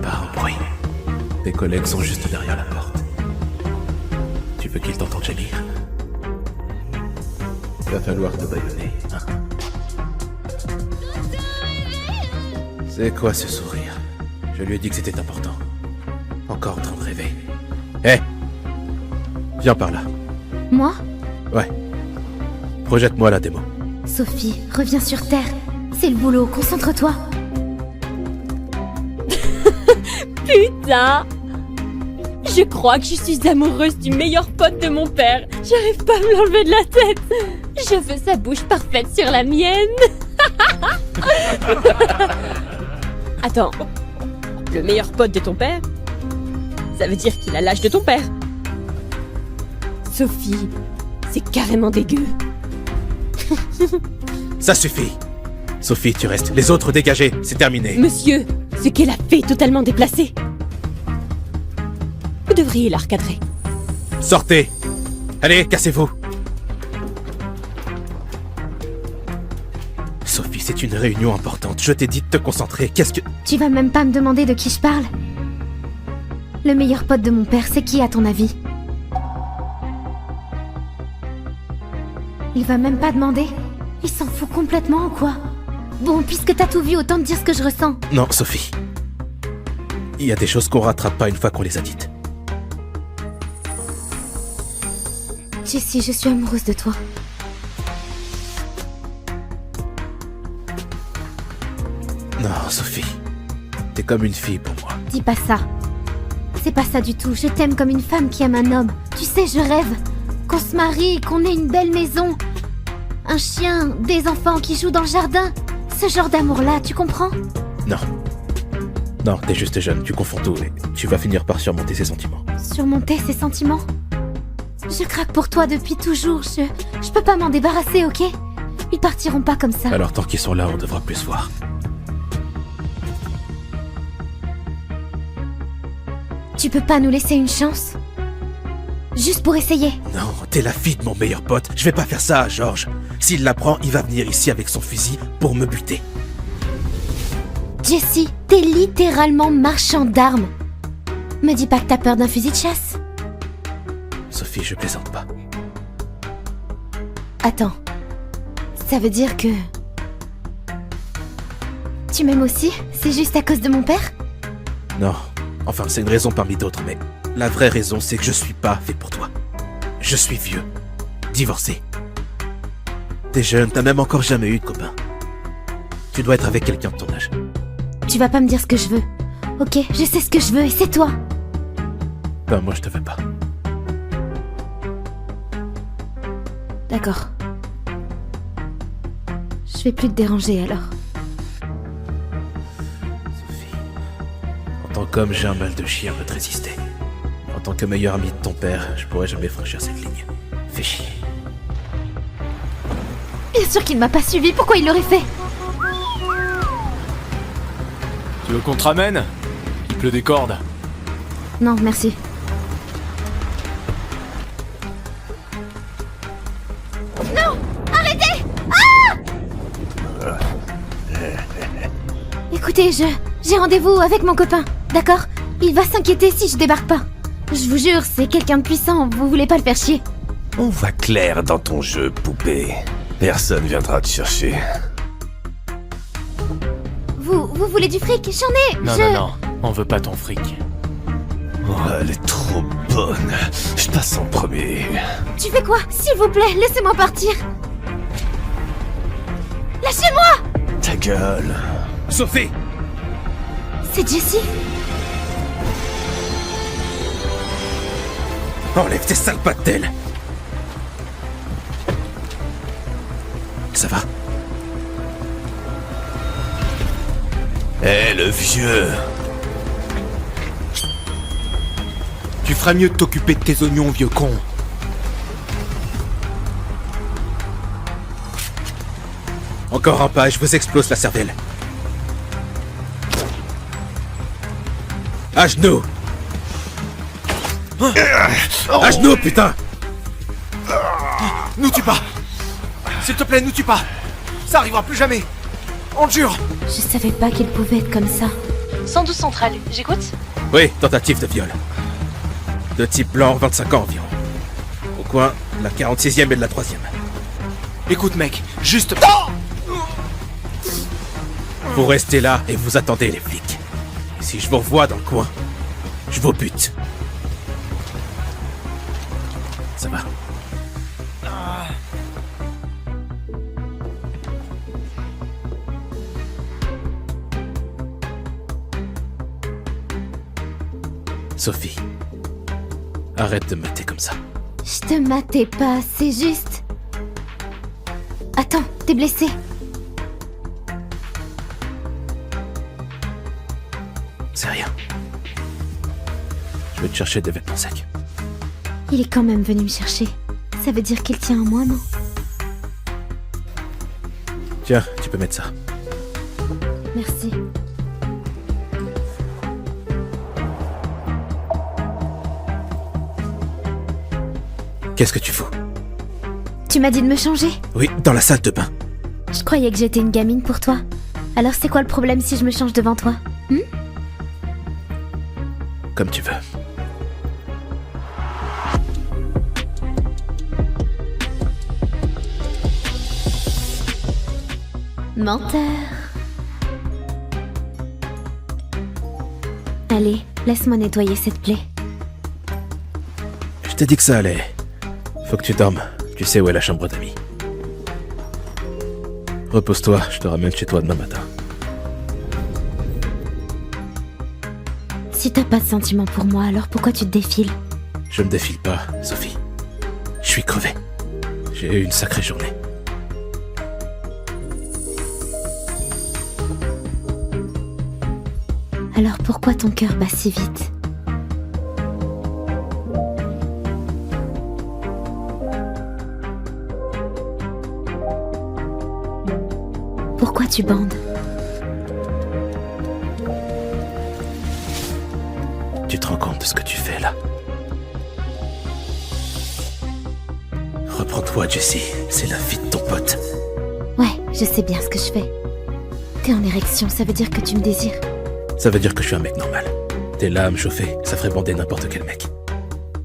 Pas un bruit. Tes collègues sont juste derrière la porte. Tu veux qu'ils t'entendent gémir? Va falloir te bâillonner, hein? C'est quoi ce sourire? Je lui ai dit que c'était important. Encore en train de rêver. Hé! Viens par là. Moi? Ouais. Projette-moi la démo. Sophie, reviens sur Terre. C'est le boulot, concentre-toi. Putain! Je crois que je suis amoureuse du meilleur pote de mon père. J'arrive pas à me l'enlever de la tête. Je veux sa bouche parfaite sur la mienne. Attends. Le meilleur pote de ton père? Ça veut dire qu'il a l'âge de ton père. Sophie, c'est carrément dégueu. Ça suffit! Sophie, tu restes. Les autres dégagés, c'est terminé. Monsieur, ce qu'elle a fait est totalement déplacé. Vous devriez la recadrer. Sortez! Allez, cassez-vous! Sophie, c'est une réunion importante. Je t'ai dit de te concentrer. Qu'est-ce que... Tu vas même pas me demander de qui je parle? Le meilleur pote de mon père, c'est qui à ton avis? Il va même pas demander? Il s'en fout complètement ou quoi? Bon, puisque t'as tout vu, autant te dire ce que je ressens. Non, Sophie. Il y a des choses qu'on rattrape pas une fois qu'on les a dites. Jessie, je suis amoureuse de toi. Non, Sophie. T'es comme une fille pour moi. Dis pas ça. C'est pas ça du tout. Je t'aime comme une femme qui aime un homme. Tu sais, je rêve qu'on se marie, qu'on ait une belle maison. Un chien, des enfants qui jouent dans le jardin. Ce genre d'amour-là, tu comprends? Non. Non, t'es juste jeune, tu confonds tout et tu vas finir par surmonter ses sentiments. Surmonter ses sentiments? Je craque pour toi depuis toujours. Je peux pas m'en débarrasser, ok? Ils partiront pas comme ça. Alors tant qu'ils sont là, on devra plus se voir. Tu peux pas nous laisser une chance? Juste pour essayer. Non, t'es la fille de mon meilleur pote. Je vais pas faire ça à George. S'il l'apprend, il va venir ici avec son fusil pour me buter. Jessie, t'es littéralement marchand d'armes. Me dis pas que t'as peur d'un fusil de chasse. Sophie, je plaisante pas. Attends. Ça veut dire que... Tu m'aimes aussi? C'est juste à cause de mon père? Non. Enfin, c'est une raison parmi d'autres, mais la vraie raison, c'est que je suis pas fait pour toi. Je suis vieux. Divorcé. T'es jeune, t'as même encore jamais eu de copain. Tu dois être avec quelqu'un de ton âge. Tu vas pas me dire ce que je veux. Ok, je sais ce que je veux et c'est toi. Ben, moi, je te veux pas. D'accord. Je vais plus te déranger alors. En tant qu'homme, j'ai un mal de chien à te résister. En tant que meilleur ami de ton père, je pourrais jamais franchir cette ligne. Fais chier. Bien sûr qu'il m'a pas suivi, pourquoi il l'aurait fait? Tu veux qu'on te ramène? Il pleut des cordes. Non, merci. Non! Arrêtez! Ah! Écoutez, j'ai rendez-vous avec mon copain, d'accord? Il va s'inquiéter si je débarque pas. Je vous jure, c'est quelqu'un de puissant, vous voulez pas le faire chier. On va clair dans ton jeu, poupée. Personne viendra te chercher. Vous voulez du fric? J'en ai! Non, on veut pas ton fric. Oh, elle est trop bonne. Je passe en premier. Tu fais quoi? S'il vous plaît, laissez-moi partir. Lâchez-moi! Ta gueule. Sophie! C'est Jessie? Enlève tes sales pattes d'elle. Ça va? Eh, le vieux. Tu feras mieux de t'occuper de tes oignons, vieux con. Encore un pas et je vous explose la cervelle. À genoux! À genoux, putain! Nous tue pas! S'il te plaît, nous tue pas! Ça arrivera plus jamais! On le jure! Je savais pas qu'il pouvait être comme ça. 112 centrale, j'écoute? Oui, tentative de viol. De type blanc, 25 ans environ. Au coin, de la 46e et de la 3e. Écoute, mec, juste... Vous restez là et vous attendez les flics. Et si je vous revois dans le coin, je vous bute. Ça va? Sophie, arrête de me mater comme ça. Je te matais pas, c'est juste... Attends, t'es blessé. C'est rien. Je vais te chercher des vêtements secs. Il est quand même venu me chercher. Ça veut dire qu'il tient en moi, non? Tiens, tu peux mettre ça. Merci. Qu'est-ce que tu fous? Tu m'as dit de me changer? Oui, dans la salle de bain. Je croyais que j'étais une gamine pour toi. Alors c'est quoi le problème si je me change devant toi? Comme tu veux. Menteur. Allez, laisse-moi nettoyer cette plaie. Je t'ai dit que ça allait. Faut que tu dormes. Tu sais où est la chambre d'amis. Repose-toi, je te ramène chez toi demain matin. Si t'as pas de sentiments pour moi, alors pourquoi tu te défiles? Je me défile pas, Sophie. Je suis crevé. J'ai eu une sacrée journée. Alors pourquoi ton cœur bat si vite? tu bandes. Tu te rends compte de ce que tu fais là? Reprends-toi, Jessie. C'est la fille de ton pote. Ouais, je sais bien ce que je fais. T'es en érection, ça veut dire que tu me désires. Ça veut dire que je suis un mec normal. T'es là à me chauffer, ça ferait bander n'importe quel mec.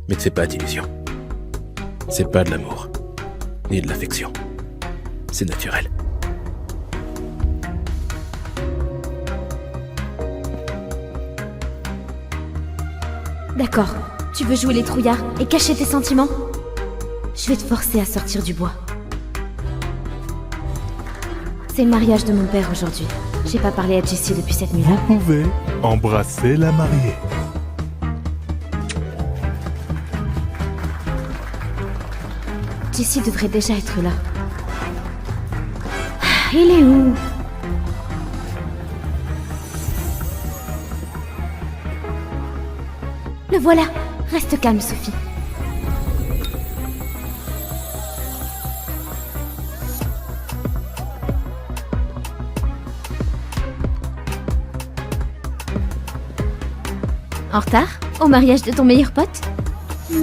Mais te fais pas d'illusions. C'est pas de l'amour, ni de l'affection. C'est naturel. D'accord, tu veux jouer les trouillards et cacher tes sentiments? Je vais te forcer à sortir du bois. C'est le mariage de mon père aujourd'hui. J'ai pas parlé à Jessie depuis cette nuit-là. Vous pouvez embrasser la mariée. Jessie devrait déjà être là. Ah, il est où? Le voilà. Reste calme, Sophie. En retard? Au mariage de ton meilleur pote?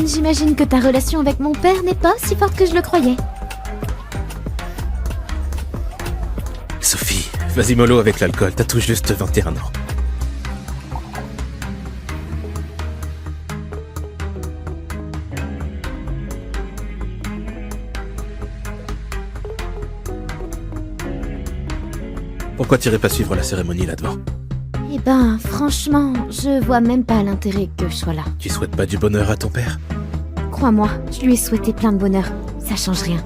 J'imagine que ta relation avec mon père n'est pas aussi forte que je le croyais. Sophie, vas-y mollo avec l'alcool, t'as tout juste 21 ans. Pourquoi t'irais pas suivre la cérémonie là-devant? Eh ben, franchement, je vois même pas l'intérêt que je sois là. Tu souhaites pas du bonheur à ton père? Crois-moi, je lui ai souhaité plein de bonheur. Ça change rien.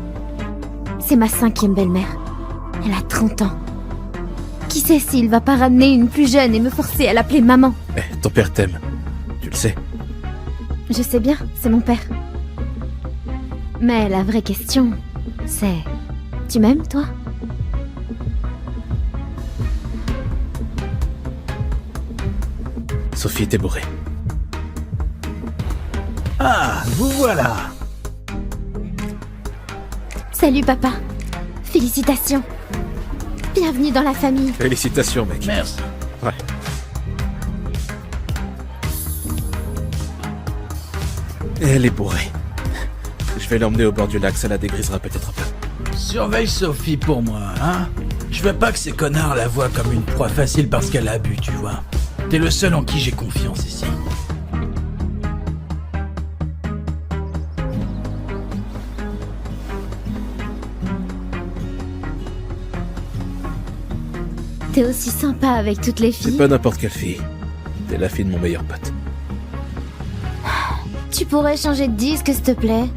C'est ma 5e belle-mère. Elle a 30 ans. Qui sait s'il va pas ramener une plus jeune et me forcer à l'appeler maman? Eh, ton père t'aime. Tu le sais. Je sais bien, c'est mon père. Mais la vraie question, c'est... Tu m'aimes, toi? Sophie, t'es bourrée. Ah, vous voilà. Salut, papa. Félicitations. Bienvenue dans la famille. Félicitations, mec. Merci. Ouais. Elle est bourrée. Je vais l'emmener au bord du lac, ça la dégrisera peut-être un peu. Surveille Sophie pour moi, hein? Je veux pas que ces connards la voient comme une proie facile parce qu'elle a bu, tu vois. T'es le seul en qui j'ai confiance ici. T'es aussi sympa avec toutes les filles. C'est pas n'importe quelle fille. T'es la fille de mon meilleur pote. Tu pourrais changer de disque, s'il te plaît?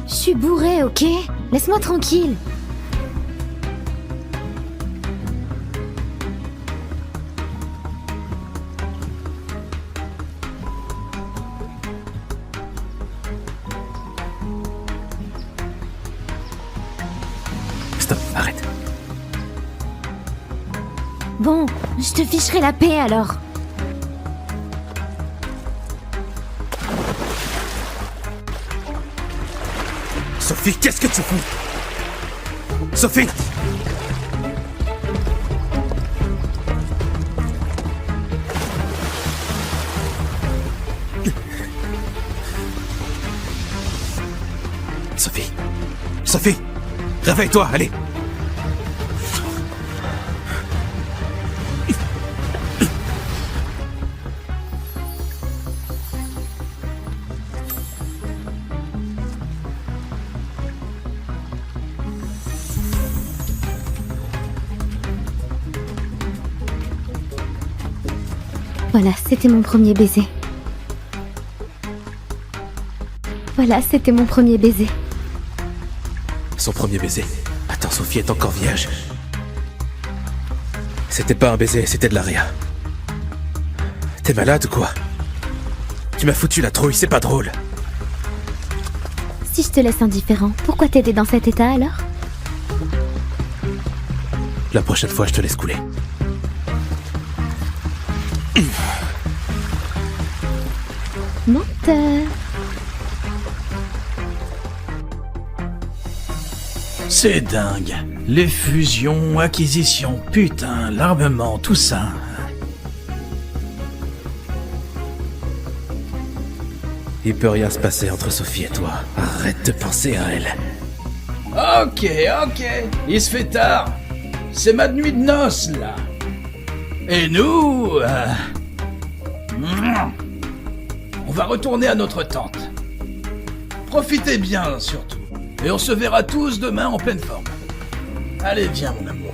Je suis bourrée, ok? Laisse-moi tranquille. Stop, arrête. Bon, je te ficherai la paix alors. Sophie, qu'est-ce que tu fous? Sophie! Sophie! Sophie! Réveille-toi, allez! Voilà, c'était mon premier baiser. Voilà, c'était mon premier baiser. Son premier baiser. Attends, Sophie est encore vierge. C'était pas un baiser, c'était de la réa. T'es malade ou quoi? Tu m'as foutu la trouille, c'est pas drôle. Si je te laisse indifférent, pourquoi t'aider dans cet état alors? La prochaine fois, je te laisse couler. Menteur. C'est dingue. Les fusions, acquisitions, putain, l'armement, tout ça. Il peut rien se passer entre Sophie et toi. Arrête de penser à elle. Ok, il se fait tard. C'est ma nuit de noces, là. Et nous... on va retourner à notre tente. Profitez bien, surtout. Et on se verra tous demain en pleine forme. Allez, viens, mon amour.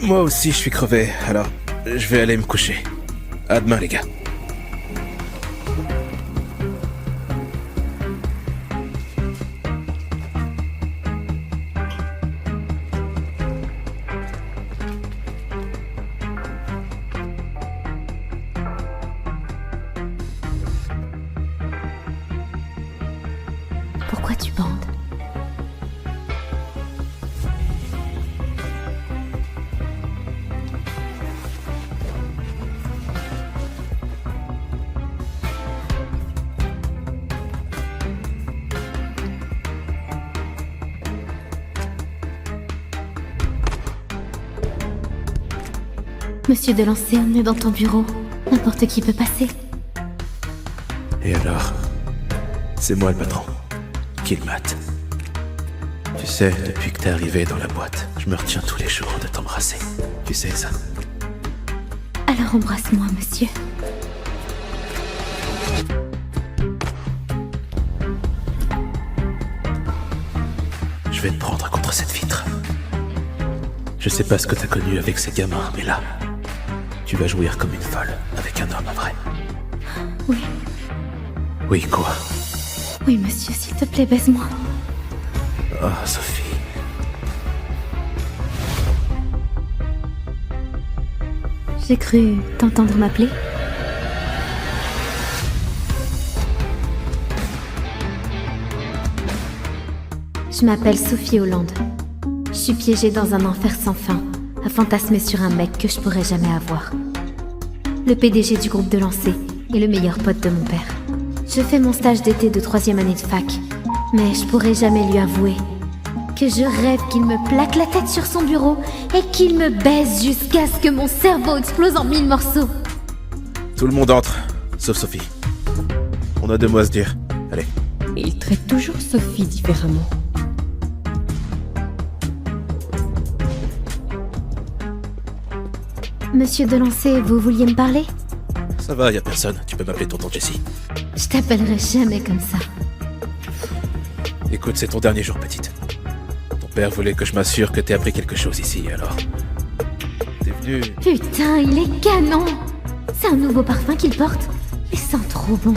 Moi aussi, je suis crevé, alors je vais aller me coucher. À demain, les gars. Pourquoi tu bandes? Monsieur Delancey, on est dans ton bureau. N'importe qui peut passer. Et alors? C'est moi le patron. Qui le mate. Tu sais, depuis que t'es arrivé dans la boîte, je me retiens tous les jours de t'embrasser. Tu sais ça? Alors embrasse-moi, monsieur. Je vais te prendre contre cette vitre. Je sais pas ce que t'as connu avec ces gamins, mais là, tu vas jouir comme une folle avec un homme vrai. Oui. Oui, quoi? Oui, monsieur, s'il te plaît, baise-moi. Oh, Sophie. J'ai cru t'entendre m'appeler. Je m'appelle Sophie Hollande. Je suis piégée dans un enfer sans fin, à fantasmer sur un mec que je pourrais jamais avoir. Le PDG du groupe Delancey et le meilleur pote de mon père. Je fais mon stage d'été de 3e année de fac, mais je pourrais jamais lui avouer que je rêve qu'il me plaque la tête sur son bureau et qu'il me baise jusqu'à ce que mon cerveau explose en 1000 morceaux. Tout le monde entre, sauf Sophie. On a 2 mots à se dire. Allez. Il traite toujours Sophie différemment. Monsieur Delancey, vous vouliez me parler? Ça va, y a personne. Tu peux m'appeler tonton Jessie. Je t'appellerai jamais comme ça. Écoute, c'est ton dernier jour, petite. Ton père voulait que je m'assure que t'aies appris quelque chose ici, alors... T'es venu... Putain, il est canon! C'est un nouveau parfum qu'il porte. Il sent trop bon.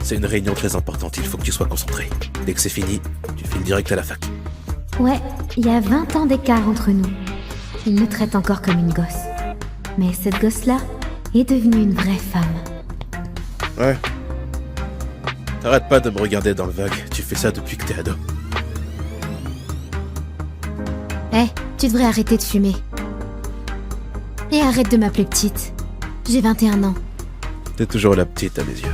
C'est une réunion très importante, il faut que tu sois concentré. Dès que c'est fini, tu files direct à la fac. Ouais, il y a 20 ans d'écart entre nous. Il me traite encore comme une gosse. Mais cette gosse-là est devenue une vraie femme. Ouais. T'arrêtes pas de me regarder dans le vague, tu fais ça depuis que t'es ado. Tu devrais arrêter de fumer. Et arrête de m'appeler petite. J'ai 21 ans. T'es toujours la petite à mes yeux.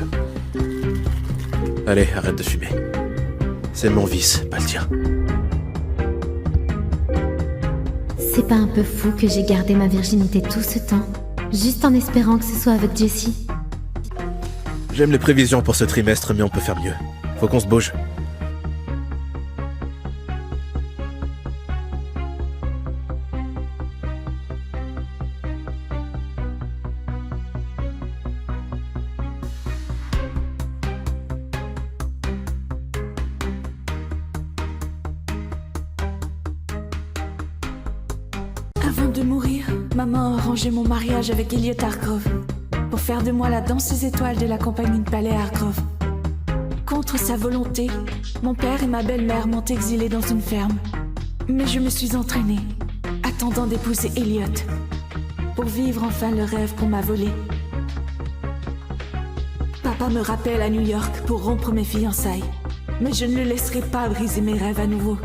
Allez, arrête de fumer. C'est mon vice, pas le tien. C'est pas un peu fou que j'ai gardé ma virginité tout ce temps, juste en espérant que ce soit avec Jessie? J'aime les prévisions pour ce trimestre, mais on peut faire mieux. Faut qu'on se bouge. Avant de mourir, maman a arrangé mon mariage avec Elliot Hargrove pour faire de moi la danseuse étoile de la compagnie de ballet Hargrove. Contre sa volonté, mon père et ma belle-mère m'ont exilée dans une ferme. Mais je me suis entraînée, attendant d'épouser Elliot, pour vivre enfin le rêve qu'on m'a volé. Papa me rappelle à New York pour rompre mes fiançailles, mais je ne le laisserai pas briser mes rêves à nouveau.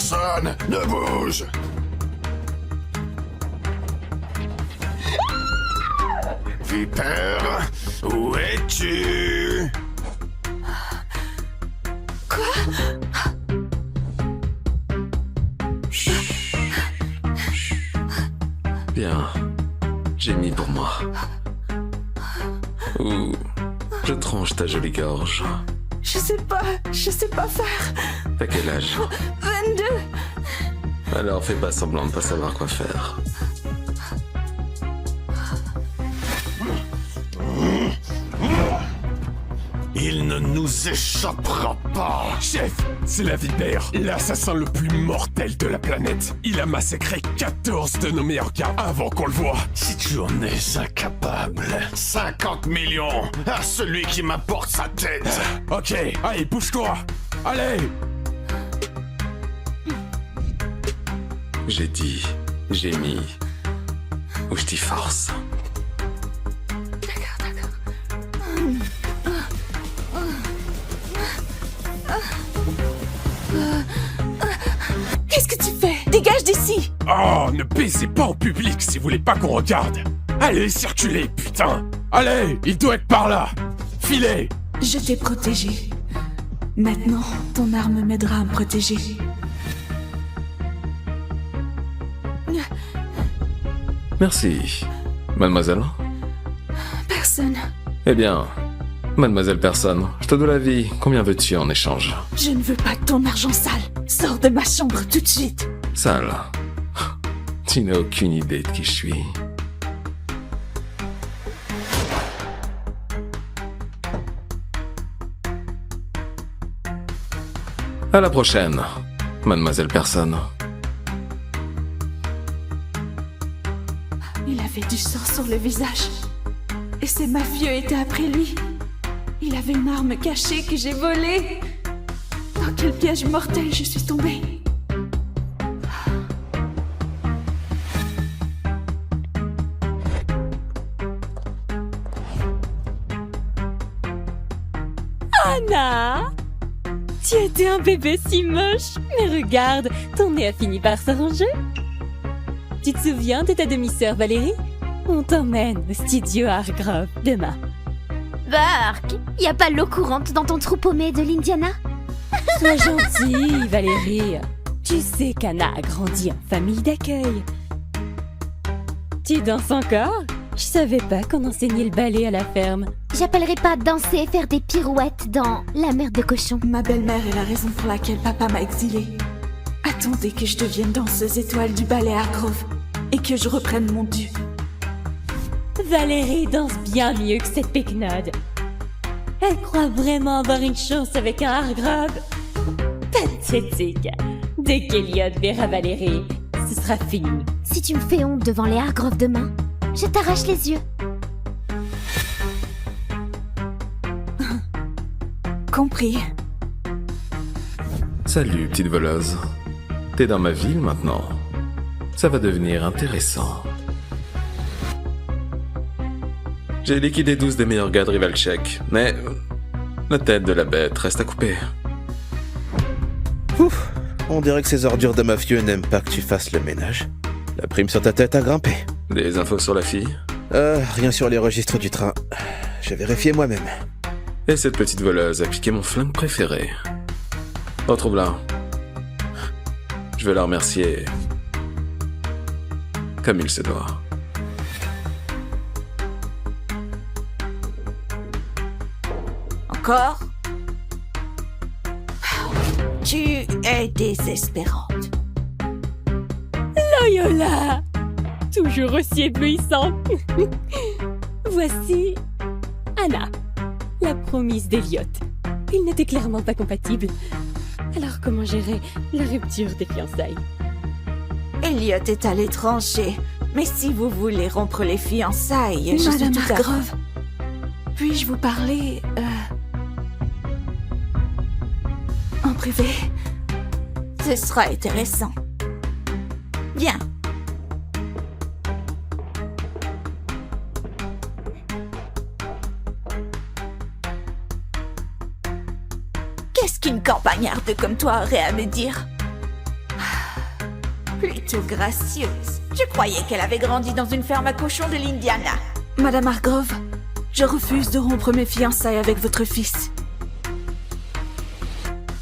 Personne ne bouge. Vipère, où es-tu? Bien. J'ai mis pour moi. Ou je tranche ta jolie gorge. Je sais pas faire. T'as quel âge? 22. Alors fais pas semblant de pas savoir quoi faire. Il ne nous échappera pas. Chef, c'est la vipère, l'assassin le plus mortel de la planète. Il a massacré 14 de nos meilleurs gars avant qu'on le voie. Si tu en es incapable, 50 millions à celui qui m'apporte sa tête. Ok, allez, bouge-toi. Allez. J'ai dit, j'ai mis, ou je t'y force. Qu'est-ce que tu fais? Dégage d'ici! Oh, ne baisez pas en public si vous voulez pas qu'on regarde. Allez, circulez, putain. Allez, il doit être par là. Filez. Je t'ai protégé. Maintenant, ton arme m'aidera à me protéger. Merci. Mademoiselle? Personne. Eh bien, mademoiselle personne, je te dois la vie. Combien veux-tu en échange? Je ne veux pas de ton argent sale. Sors de ma chambre tout de suite. Sale. Tu n'as aucune idée de qui je suis. À la prochaine, mademoiselle personne. Il avait du sang sur le visage. Et ces mafieux étaient après lui. Il avait une arme cachée que j'ai volée. Dans quel piège mortel je suis tombée. Anna! Tu étais un bébé si moche, mais regarde, ton nez a fini par s'arranger. Tu te souviens de ta demi-sœur Valérie? On t'emmène au studio Hargrove demain. Burk, y a pas l'eau courante dans ton trou paumé de l'Indiana? Sois gentille, Valérie. Tu sais qu'Anna a grandi en famille d'accueil. Tu danses encore? Je savais pas qu'on enseignait le ballet à la ferme. J'appellerai pas danser et faire des pirouettes dans la mer de cochon. Ma belle-mère est la raison pour laquelle papa m'a exilée. Attendez que je devienne danseuse étoile du ballet Hargrove et que je reprenne mon dû. Valérie danse bien mieux que cette péquenaude. Elle croit vraiment avoir une chance avec un Hargrove. Pathétique. Dès qu'Eliott verra Valérie, ce sera fini. Si tu me fais honte devant les Hargrove demain, je t'arrache les yeux. Compris. Salut, petite voleuse. T'es dans ma ville maintenant. Ça va devenir intéressant. J'ai liquidé 12 des meilleurs gars de Rivalchek, mais la tête de la bête reste à couper. Ouf, on dirait que ces ordures de mafieux n'aiment pas que tu fasses le ménage. La prime sur ta tête a grimpé. Des infos sur la fille? Rien sur les registres du train. J'ai vérifié moi-même. Et cette petite voleuse a piqué mon flingue préféré. Retrouve-la. Je vais la remercier comme il se doit. Encore? Tu es désespérante. Loyola! Toujours aussi éblouissante. Voici Anna, la promise d'Eliott. Ils n'étaient clairement pas compatibles. Alors comment gérer la rupture des fiançailles? Eliott est à l'étranger. Mais si vous voulez rompre les fiançailles, je suis tout à fait... Puis-je vous parler en privé? Ce sera intéressant. Bien. Qu'est-ce qu'une campagnarde comme toi aurait à me dire? plutôt gracieuse. Je croyais qu'elle avait grandi dans une ferme à cochons de l'Indiana. Madame Hargrove, je refuse de rompre mes fiançailles avec votre fils.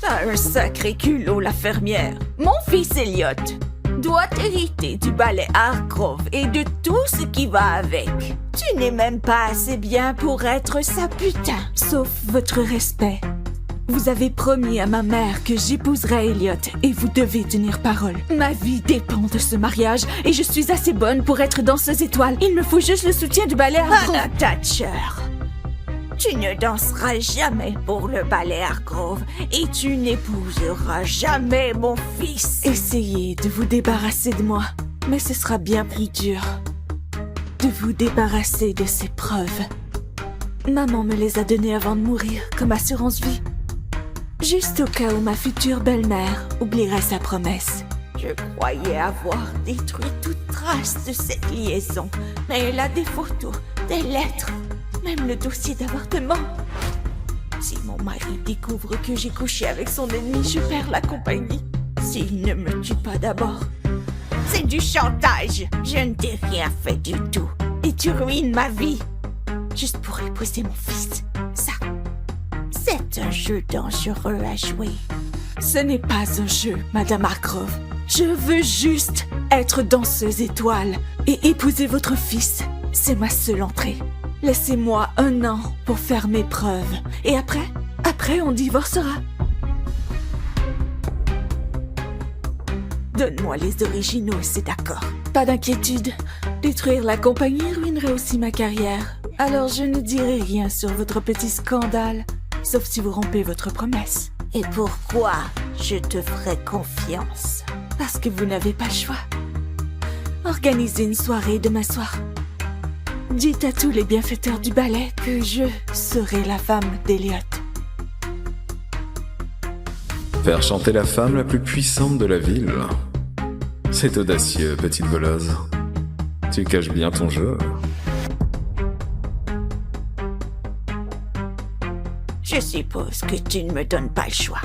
T'as un sacré culot, la fermière. Mon fils Elliot doit hériter du balai Hargrove et de tout ce qui va avec. Tu n'es même pas assez bien pour être sa putain. Sauf votre respect. Vous avez promis à ma mère que j'épouserais Elliot et vous devez tenir parole. Ma vie dépend de ce mariage et je suis assez bonne pour être danseuse étoile. Il me faut juste le soutien du ballet Hargrove. Hannah Thatcher, tu ne danseras jamais pour le ballet Hargrove et tu n'épouseras jamais mon fils. Essayez de vous débarrasser de moi, mais ce sera bien plus dur de vous débarrasser de ces preuves. Maman me les a données avant de mourir, comme assurance vie. Juste au cas où ma future belle-mère oublierait sa promesse. Je croyais avoir détruit toute trace de cette liaison, mais elle a des photos, des lettres, même le dossier d'avortement. Si mon mari découvre que j'ai couché avec son ennemi, je perds la compagnie. S'il ne me tue pas d'abord. C'est du chantage. Je ne t'ai rien fait du tout. Et tu ruines ma vie. Juste pour épouser mon fils. Ça, c'est un jeu dangereux à jouer. Ce n'est pas un jeu, Madame Hargrove. Je veux juste être danseuse étoile et épouser votre fils. C'est ma seule entrée. Laissez-moi 1 an pour faire mes preuves. Et après, on divorcera. Donne-moi les originaux, c'est d'accord. Pas d'inquiétude. Détruire la compagnie ruinerait aussi ma carrière. Alors je ne dirai rien sur votre petit scandale, sauf si vous rompez votre promesse. Et pourquoi je te ferai confiance? Parce que vous n'avez pas le choix. Organisez une soirée demain soir. Dites à tous les bienfaiteurs du ballet que je serai la femme d'Elliot. Faire chanter la femme la plus puissante de la ville. C'est audacieux, petite voleuse. Tu caches bien ton jeu. Je suppose que tu ne me donnes pas le choix.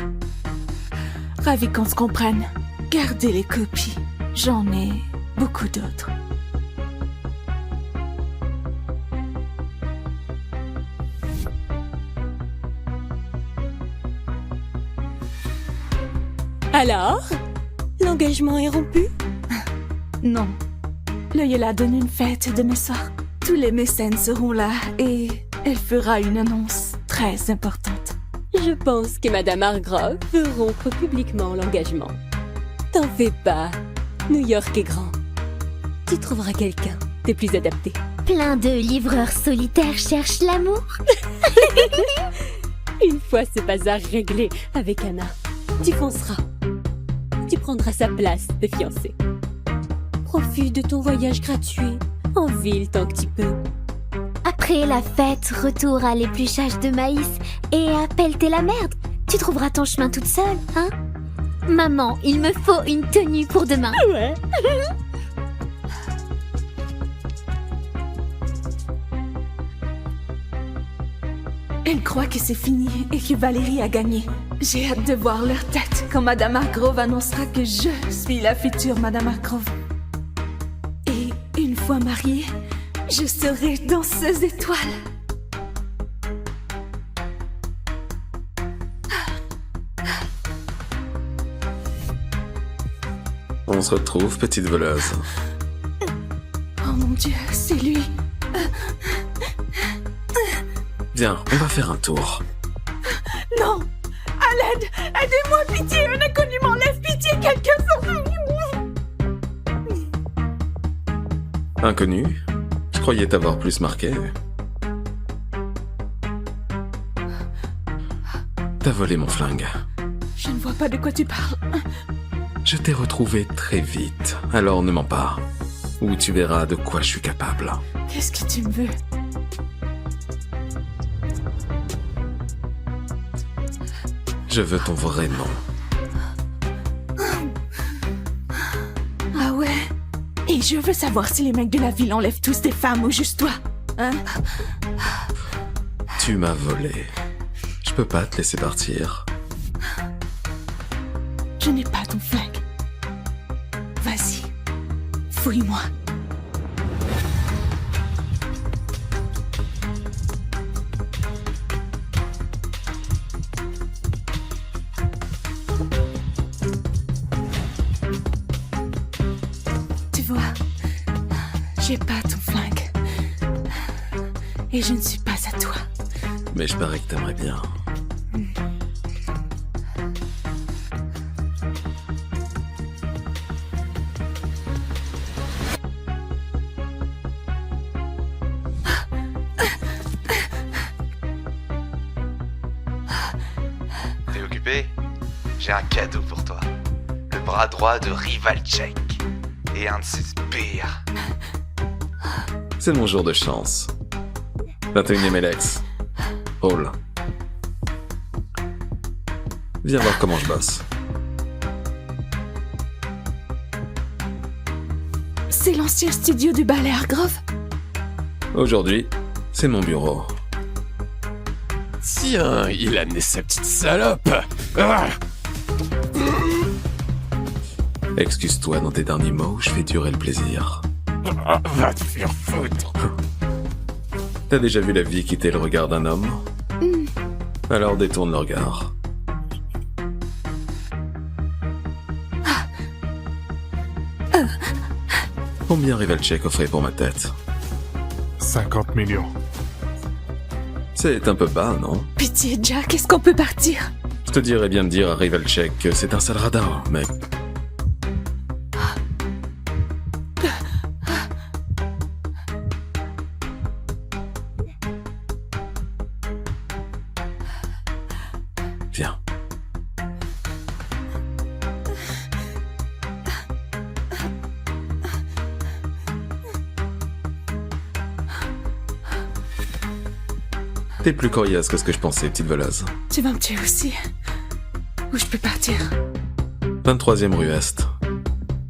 Ravi qu'on se comprenne. Gardez les copies. J'en ai beaucoup d'autres. Alors, l'engagement est rompu? Non. Loyola donne une fête demain soir. Tous les mécènes seront là et elle fera une annonce très importante. Je pense que Madame Hargrove veut rompre publiquement l'engagement. T'en fais pas, New York est grand. Tu trouveras quelqu'un de plus adapté. Plein de livreurs solitaires cherchent l'amour. Une fois ce bazar réglé avec Anna, tu fonceras. Tu prendras sa place de fiancée. Profite de ton voyage gratuit en ville tant que tu peux. Après la fête, retour à l'épluchage de maïs et à pelleter la merde. Tu trouveras ton chemin toute seule, hein? Maman, il me faut une tenue pour demain. Ouais. Elle croit que c'est fini et que Valérie a gagné. J'ai hâte de voir leur tête quand Madame Hargrove annoncera que je suis la future Madame Hargrove. Et une fois mariée, je serai danseuse étoile. On se retrouve, petite voleuse. Oh mon Dieu, c'est lui. Viens, on va faire un tour. Non! À l'aide! Aidez-moi, pitié! Un inconnu m'enlève, pitié! Quelqu'un s'en... Inconnu? Je croyais t'avoir plus marqué. T'as volé mon flingue. Je ne vois pas de quoi tu parles. Je t'ai retrouvé très vite, alors ne mens pas. Ou tu verras de quoi je suis capable. Qu'est-ce que tu me veux? Je veux ton vrai nom. Ah ouais? Et je veux savoir si les mecs de la ville enlèvent tous des femmes ou juste toi. Hein? Tu m'as volé. Je peux pas te laisser partir. Je n'ai pas ton flingue. Vas-y. Fouille-moi. Tu vois, j'ai pas ton flingue. Et je ne suis pas à toi. Mais je parie que t'aimerais bien. T'es occupé? J'ai un cadeau pour toi. Le bras droit de Rivalchek. Et un de ses sbires. C'est mon jour de chance. 21e Elex. Hall. Viens voir comment je bosse. C'est l'ancien studio du ballet Hargrove? Aujourd'hui, c'est mon bureau. Tiens, il a amené sa petite salope. Ah. Excuse-toi dans tes derniers mots, je fais durer le plaisir. Ah, va te faire foutre. T'as déjà vu la vie quitter le regard d'un homme? Alors détourne le regard. Combien Rivalchek offrait pour ma tête? 50 millions. C'est un peu bas, non? Pitié, Jack, est-ce qu'on peut partir? Je te dirais bien de dire à Rivalchek que c'est un sale radin, mec. Viens. T'es plus coriace que ce que je pensais, petite voleuse. Tu vas me tuer aussi. Où je peux partir? 23e rue Est.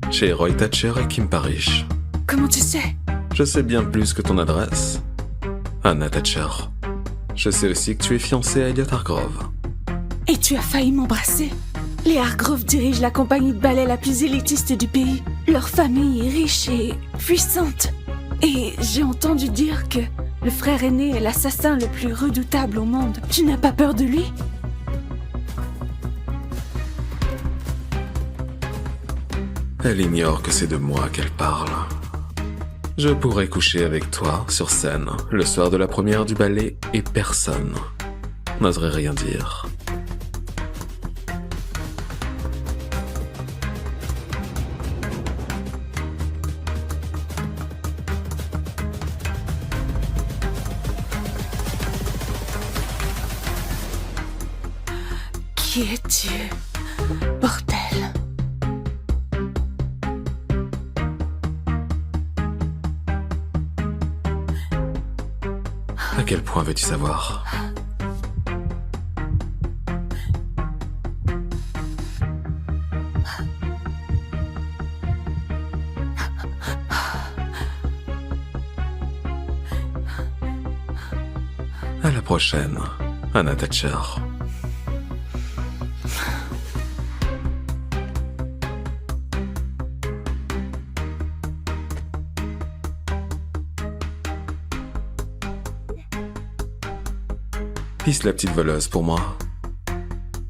Chez Roy Thatcher et Kim Parrish. Comment tu sais? Je sais bien plus que ton adresse. Anna Thatcher. Je sais aussi que tu es fiancée à Elliot Hargrove. Et tu as failli m'embrasser. Les Hargrove dirigent la compagnie de ballet la plus élitiste du pays. Leur famille est riche et puissante. Et j'ai entendu dire que le frère aîné est l'assassin le plus redoutable au monde. Tu n'as pas peur de lui? Elle ignore que c'est de moi qu'elle parle. Je pourrais coucher avec toi, sur scène, le soir de la première du ballet, et personne n'oserait rien dire. Qui es-tu, bordel? À quel point veux-tu savoir? À la prochaine, Anna Thatcher. Pisse la petite voleuse pour moi.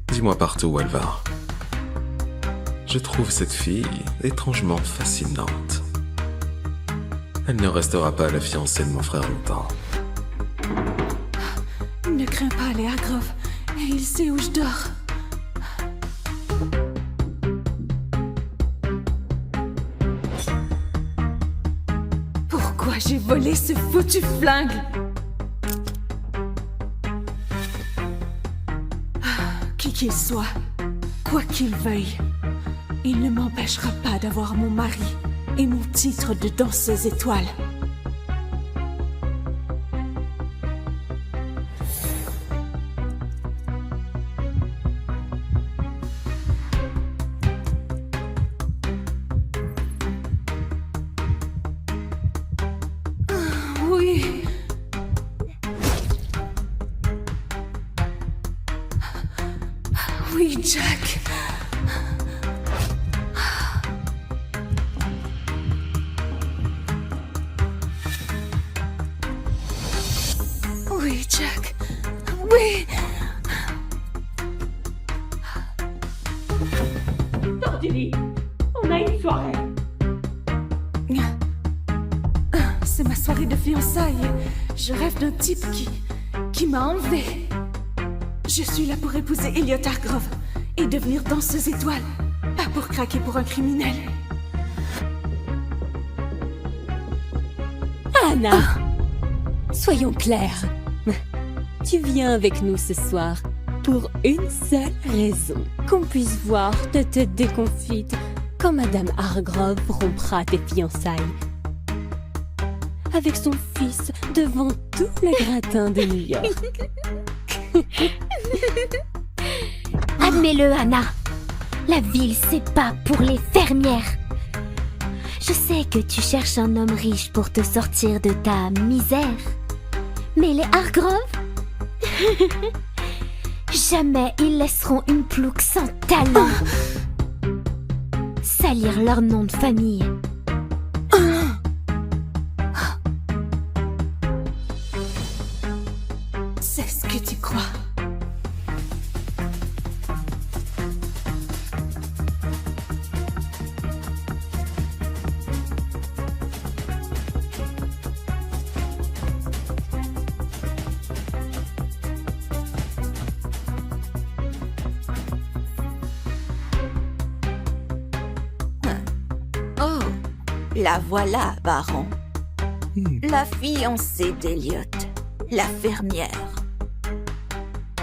Dis-moi partout où elle va. Je trouve cette fille étrangement fascinante. Elle ne restera pas la fiancée de mon frère longtemps. Ne crains pas les Hargrove. Il sait où je dors. Pourquoi j'ai volé ce foutu flingue? Qui qu'il soit, quoi qu'il veuille, il ne m'empêchera pas d'avoir mon mari et mon titre de danseuse étoile. Oui. Oui, Jack. Oui. Tordili, on a une soirée. C'est ma soirée de fiançailles. Je rêve d'un type qui m'a enlevée. Je suis là pour épouser Elliot Hargrove et devenir danseuse étoile, pas pour craquer pour un criminel. Anna, soyons clairs. Tu viens avec nous ce soir pour une seule raison. Qu'on puisse voir ta tête déconfite quand Madame Hargrove rompra tes fiançailles. Avec son fils devant tout le gratin de New York. Admets-le, Anna. La ville, c'est pas pour les fermières. Je sais que tu cherches un homme riche pour te sortir de ta misère. Mais les Hargrove jamais ils laisseront une plouque sans talent salir leur nom de famille. C'est ce que tu crois. Oh, la voilà, baron. La fiancée d'Elliot, la fermière.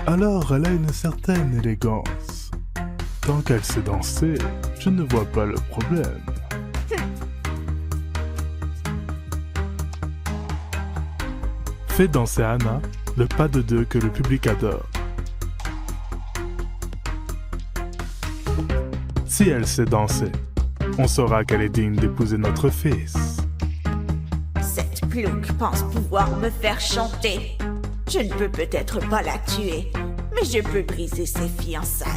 Alors, elle a une certaine élégance. Tant qu'elle sait danser, je ne vois pas le problème. Fais danser Anna, le pas de deux que le public adore. Si elle sait danser, on saura qu'elle est digne d'épouser notre fils. Cette plouque pense pouvoir me faire chanter. Je ne peux peut-être pas la tuer, mais je peux briser ses fiançailles.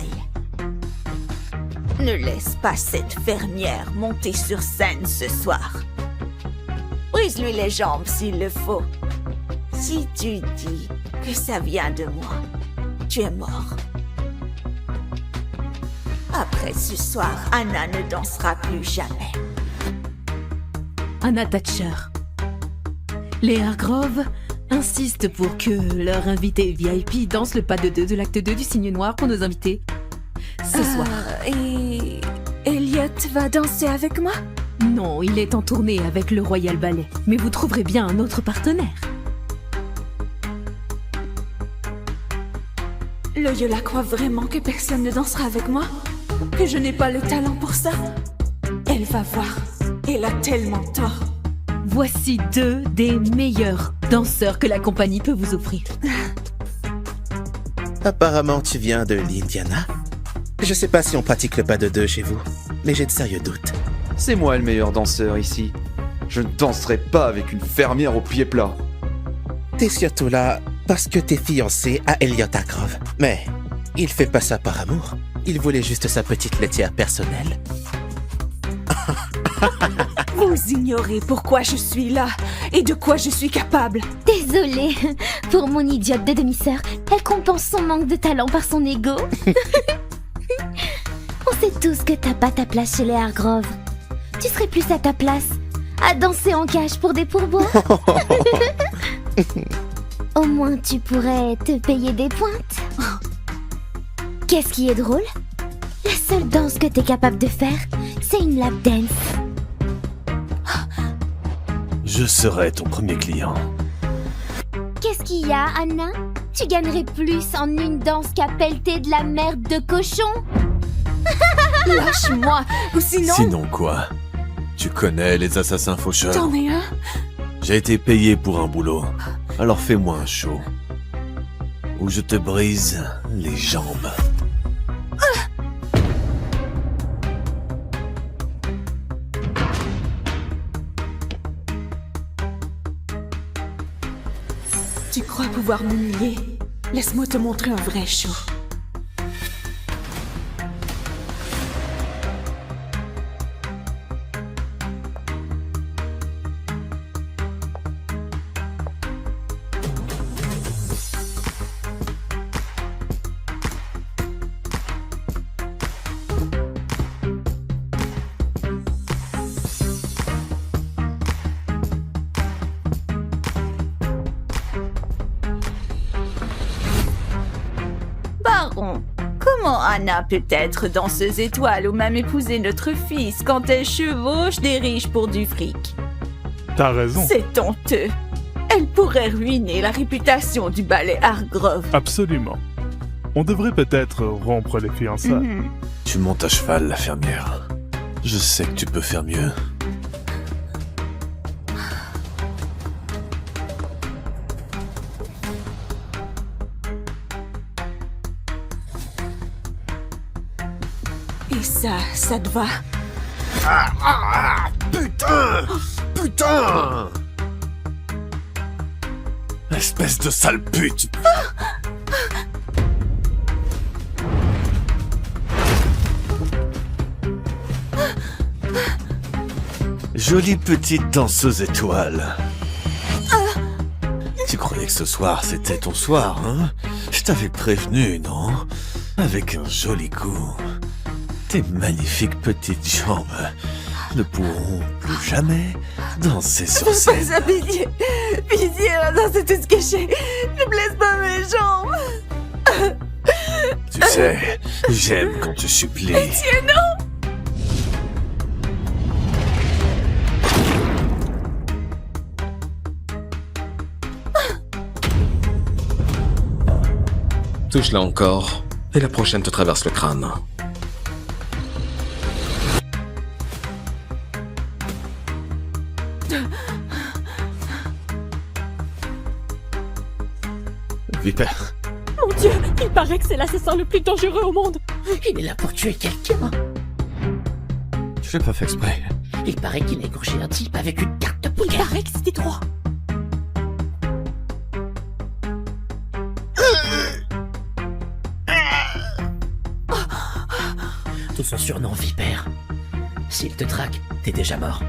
Ne laisse pas cette fermière monter sur scène ce soir. Brise-lui les jambes s'il le faut. Si tu dis que ça vient de moi, tu es mort. Après ce soir, Anna ne dansera plus jamais. Anna Thatcher. Les Hargrove insistent pour que leur invité VIP danse le pas de deux de l'acte 2 du Cygne Noir pour nos invités ce soir. Et Elliot va danser avec moi? Non, il est en tournée avec le Royal Ballet, mais vous trouverez bien un autre partenaire. Loyola croit vraiment que personne ne dansera avec moi? Que je n'ai pas le talent pour ça? Elle va voir. Elle a tellement tort. Voici 2 des meilleurs danseurs que la compagnie peut vous offrir. Apparemment, tu viens de l'Indiana. Je sais pas si on pratique le pas de deux chez vous, mais j'ai de sérieux doutes. C'est moi le meilleur danseur ici. Je ne danserai pas avec une fermière au pied plat. T'es surtout là parce que t'es fiancé à Elliot Hargrove. Mais il fait pas ça par amour. Il voulait juste sa petite laitière personnelle. Vous ignorez pourquoi je suis là et de quoi je suis capable. Désolée pour mon idiote de demi-sœur. Elle compense son manque de talent par son ego. On sait tous que t'as pas ta place chez les Hargrove. Tu serais plus à ta place à danser en cage pour des pourboires. Au moins tu pourrais te payer des pointes. Qu'est-ce qui est drôle? La seule danse que t'es capable de faire, c'est une lap dance. Je serai ton premier client. Qu'est-ce qu'il y a, Anna? Tu gagnerais plus en une danse qu'à pelleter de la merde de cochon. Lâche-moi, ou sinon... Sinon quoi? Tu connais les assassins faucheurs? T'en es un? J'ai été payé pour un boulot, alors fais-moi un show. Ou je te brise les jambes. Tu crois pouvoir m'humilier? Laisse-moi te montrer un vrai show. baron. Comment Anna peut être danseuse étoile ou même épouser notre fils quand elle chevauche des riches pour du fric? T'as raison. C'est honteux. Elle pourrait ruiner la réputation du ballet Hargrove. Absolument. On devrait peut-être rompre les fiançailles. Tu montes à cheval, la fermière. Je sais que tu peux faire mieux. Et ça te va? Putain! Putain! Espèce de sale pute! Jolie petite danseuse étoile. Tu croyais que ce soir c'était ton soir, hein? Je t'avais prévenu, non? Avec un joli coup. Tes magnifiques petites jambes ne pourront plus jamais danser sur scène. Fais pas ça, pitié. Pitié, maintenant c'est tout ce que j'ai. Ne blesse pas mes jambes. Tu sais, j'aime quand tu supplies. Pitié, non. Touche-la encore, et la prochaine te traverse le crâne. Vipère. Mon Dieu, il paraît que c'est l'assassin le plus dangereux au monde. Il est là pour tuer quelqu'un. Je l'ai pas fait exprès. Il paraît qu'il a égorgé un type avec une carte de poker. Il paraît que c'était droit. Tout son surnom, Vipère. S'il te traque, t'es déjà mort.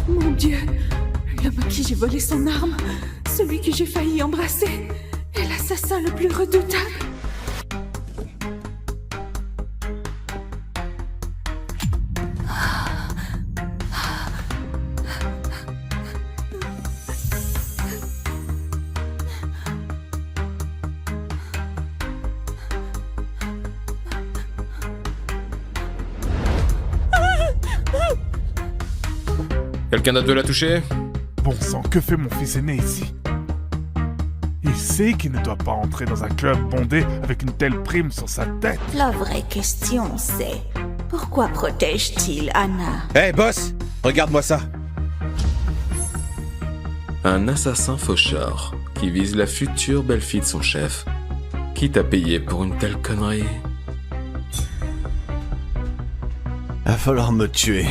Mon Dieu, l'homme à qui j'ai volé son arme, celui que j'ai failli embrasser, est l'assassin le plus redoutable. Quelqu'un d'autre l'a touché? Bon sang, que fait mon fils aîné ici? Il sait qu'il ne doit pas entrer dans un club bondé avec une telle prime sur sa tête. La vraie question, c'est pourquoi protège-t-il Anna? Hé, boss! Regarde-moi ça! Un assassin faucheur qui vise la future belle-fille de son chef. Qui t'a payé pour une telle connerie? Va falloir me tuer.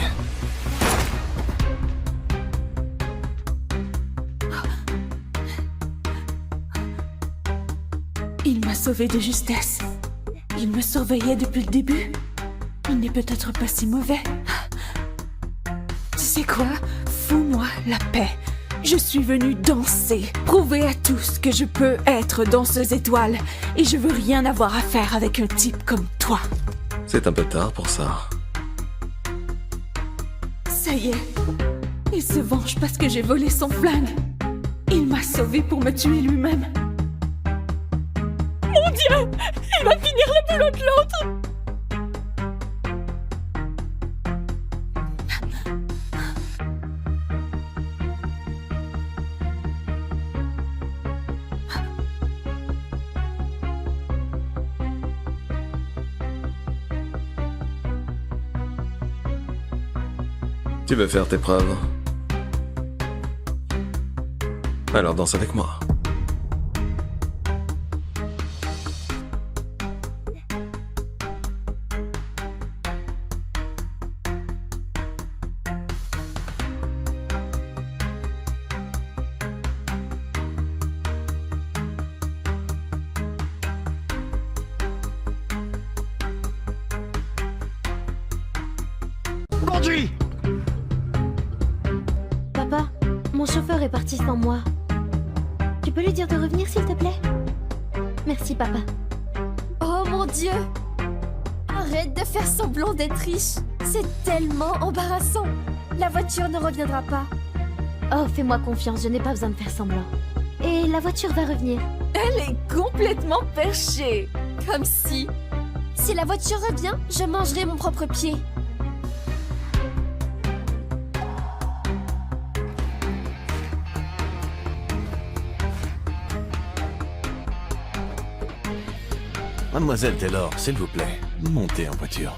Il m'a sauvé de justesse. Il me surveillait depuis le début. Il n'est peut-être pas si mauvais. Tu sais quoi? Fous-moi la paix. Je suis venue danser, prouver à tous que je peux être danseuse étoile. Et je veux rien avoir à faire avec un type comme toi. C'est un peu tard pour ça. Ça y est. Il se venge parce que j'ai volé son flingue. Il m'a sauvé pour me tuer lui-même. Mon Dieu, il va finir le boulot de l'autre. Tu veux faire tes preuves? Alors danse avec moi. Conduis! Papa, mon chauffeur est parti sans moi. Tu peux lui dire de revenir, s'il te plaît? Merci, papa. Oh mon Dieu! Arrête! Arrête de faire semblant d'être riche. C'est tellement embarrassant. La voiture ne reviendra pas. Oh, fais-moi confiance, je n'ai pas besoin de faire semblant. Et la voiture va revenir. Elle est complètement perchée. Comme si... Si la voiture revient, je mangerai mon propre pied. Mademoiselle Taylor, s'il vous plaît, montez en voiture.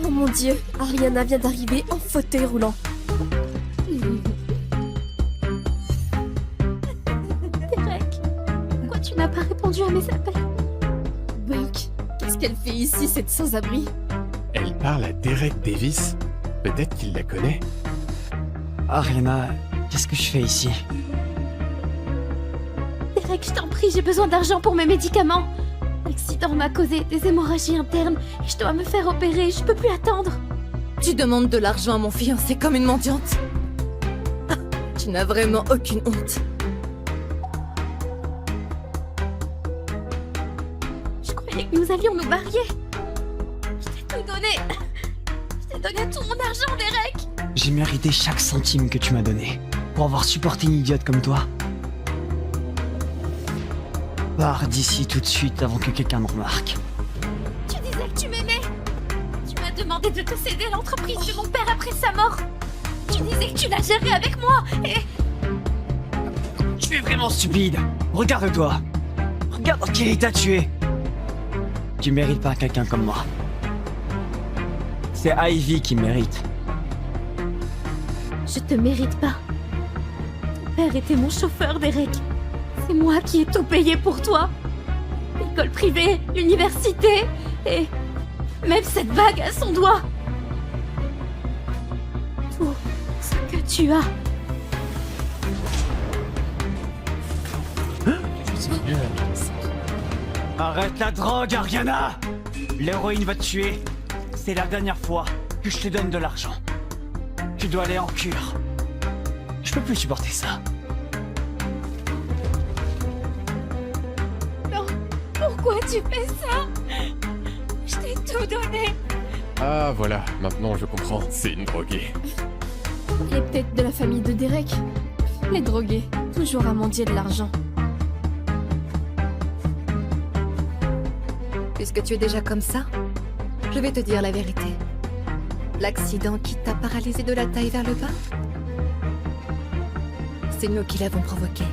Oh mon Dieu, Ariana vient d'arriver en fauteuil roulant. Derek, pourquoi tu n'as pas répondu à mes appels? Buck, qu'est-ce qu'elle fait ici, cette sans-abri? Elle parle à Derek Davis. Peut-être qu'il la connaît. Ariana, qu'est-ce que je fais ici? Derek, je t'en prie, j'ai besoin d'argent pour mes médicaments. L'accident m'a causé des hémorragies internes et je dois me faire opérer, je peux plus attendre. Tu demandes de l'argent à mon fiancé comme une mendiante? Tu n'as vraiment aucune honte. Je croyais que nous allions nous marier. Je t'ai tout donné. Je t'ai donné tout mon argent, Derek. J'ai mérité chaque centime que tu m'as donné pour avoir supporté une idiote comme toi. Pars d'ici tout de suite avant que quelqu'un me remarque. Tu disais que tu m'aimais. Tu m'as demandé de te céder l'entreprise de mon père après sa mort. Tu disais que tu la gérais avec moi et... Tu es vraiment stupide. Regarde-toi. Regarde dans quel état tu es. Tu mérites pas quelqu'un comme moi. C'est Ivy qui mérite. Je te mérite pas. Ton père était mon chauffeur, Derek. C'est moi qui ai tout payé pour toi. L'école privée, l'université, et même cette bague à son doigt. Tout ce que tu as. Arrête la drogue, Ariana! L'héroïne va te tuer. C'est la dernière fois que je te donne de l'argent. Tu dois aller en cure. Je peux plus supporter ça. Non, pourquoi tu fais ça? Je t'ai tout donné. Ah voilà, maintenant je comprends. C'est une droguée. Elle est peut-être de la famille de Derek. Les drogués, toujours à mendier de l'argent. Puisque tu es déjà comme ça, je vais te dire la vérité. L'accident qui t'a paralysé de la taille vers le bas, c'est nous qui l'avons provoqué.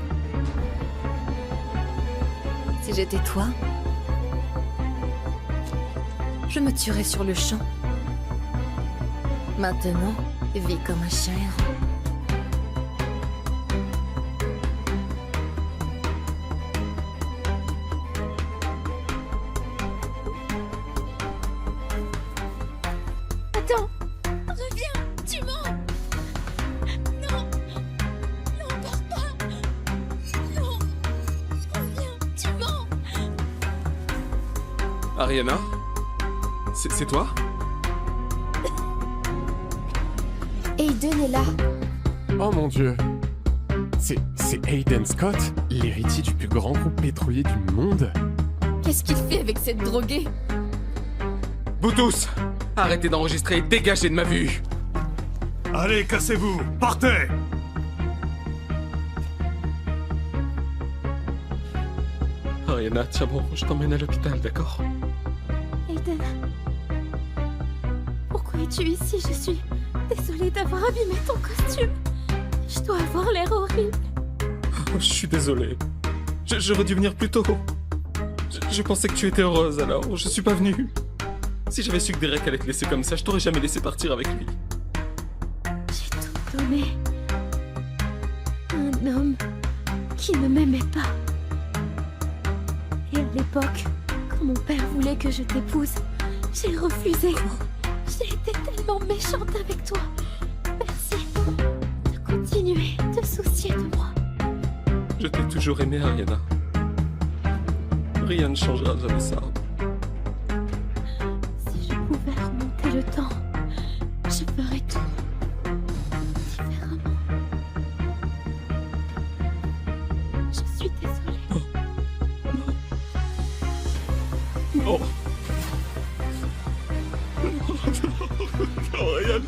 Si j'étais toi, je me tuerais sur le champ. Maintenant, vis comme un chien errant. Attends, reviens, tu mens. Non, non, pars pas. Non, reviens, tu mens. Ariana? C'est toi? Aiden est là. Oh mon dieu. C'est Aiden Scott, l'héritier du plus grand groupe pétrolier du monde? Qu'est-ce qu'il fait avec cette droguée? Vous tous, arrêtez d'enregistrer et dégagez de ma vue! Allez, cassez-vous, partez! Ariana, tiens bon, je t'emmène à l'hôpital, d'accord? Aiden, pourquoi es-tu ici? Je suis désolée d'avoir abîmé ton costume. Je dois avoir l'air horrible. Oh, je suis désolé. J'aurais dû venir plus tôt. Je pensais que tu étais heureuse, alors je suis pas venu. Si j'avais su que Derek allait te laisser comme ça, je t'aurais jamais laissé partir avec lui. J'ai tout donné. Un homme qui ne m'aimait pas. Et à l'époque, quand mon père voulait que je t'épouse, j'ai refusé. J'ai été tellement méchante avec toi. Merci de continuer de soucier de moi. Je t'ai toujours aimé, Ariana. Rien ne changera jamais ça. Si je pouvais remonter le temps,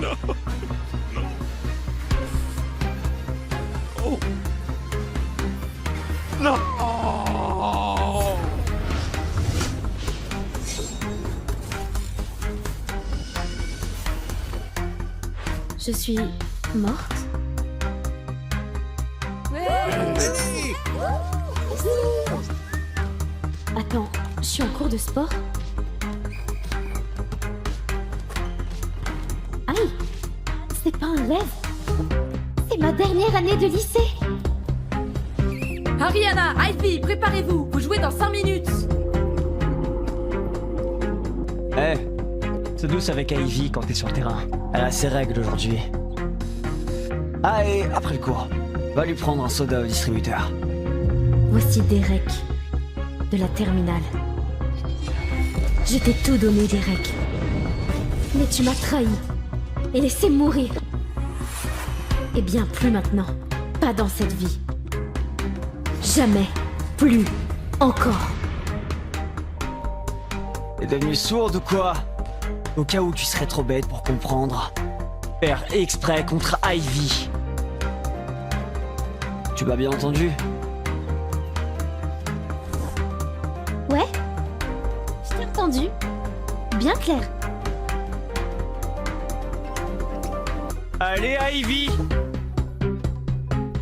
non. Oh. Non. Oh. Je suis morte? Attends, je suis en cours de sport? Aïe! C'est pas un rêve! C'est ma dernière année de lycée! Ariana, Ivy, préparez-vous, vous jouez dans 5 minutes. Eh, c'est douce avec Ivy quand t'es sur le terrain. Elle a ses règles aujourd'hui. Ah, et après le cours, va lui prendre un soda au distributeur. Voici Derek, de la terminale. Je t'ai tout donné, Derek. Mais tu m'as trahi et laissé mourir. Eh bien, plus maintenant. Pas dans cette vie. Jamais. Plus. Encore. T'es devenue sourde ou quoi? Au cas où tu serais trop bête pour comprendre. Faire exprès contre Ivy. Tu m'as bien entendu? Ouais? Je t'ai entendu. Bien clair. Allez, Ivy!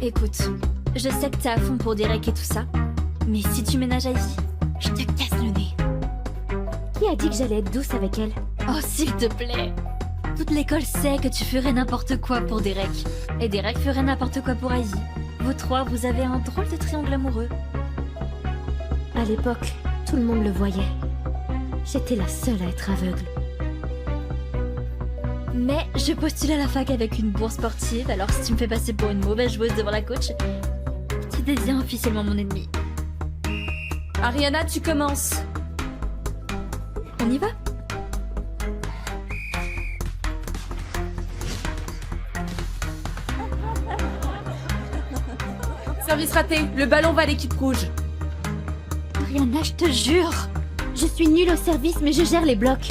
Écoute, je sais que t'es à fond pour Derek et tout ça, mais si tu ménages Ivy, je te casse le nez. Qui a dit que j'allais être douce avec elle? Oh, s'il te plaît! Toute l'école sait que tu ferais n'importe quoi pour Derek, et Derek ferait n'importe quoi pour Ivy. Vous trois, vous avez un drôle de triangle amoureux. À l'époque, tout le monde le voyait. J'étais la seule à être aveugle. Mais je postule à la fac avec une bourse sportive, alors si tu me fais passer pour une mauvaise joueuse devant la coach, tu deviens officiellement mon ennemi. Ariana, tu commences. On y va? Service raté, le ballon va à l'équipe rouge. Ariana, je te jure! Je suis nulle au service, mais je gère les blocs.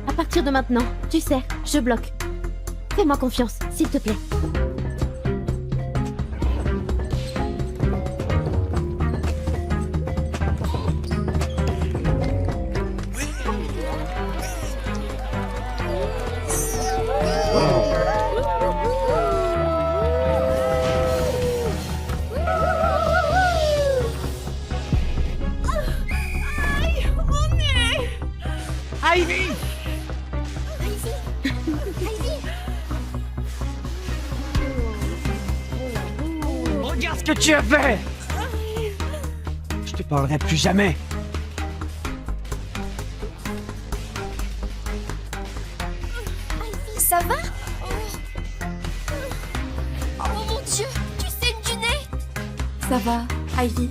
À partir de maintenant, tu sais, je bloque. Fais-moi confiance, s'il te plaît. Ivy! Regarde ce que tu as fait! Je te parlerai plus jamais. Ça va? Oh mon dieu, tu saignes du nez? Ça va, Ivy?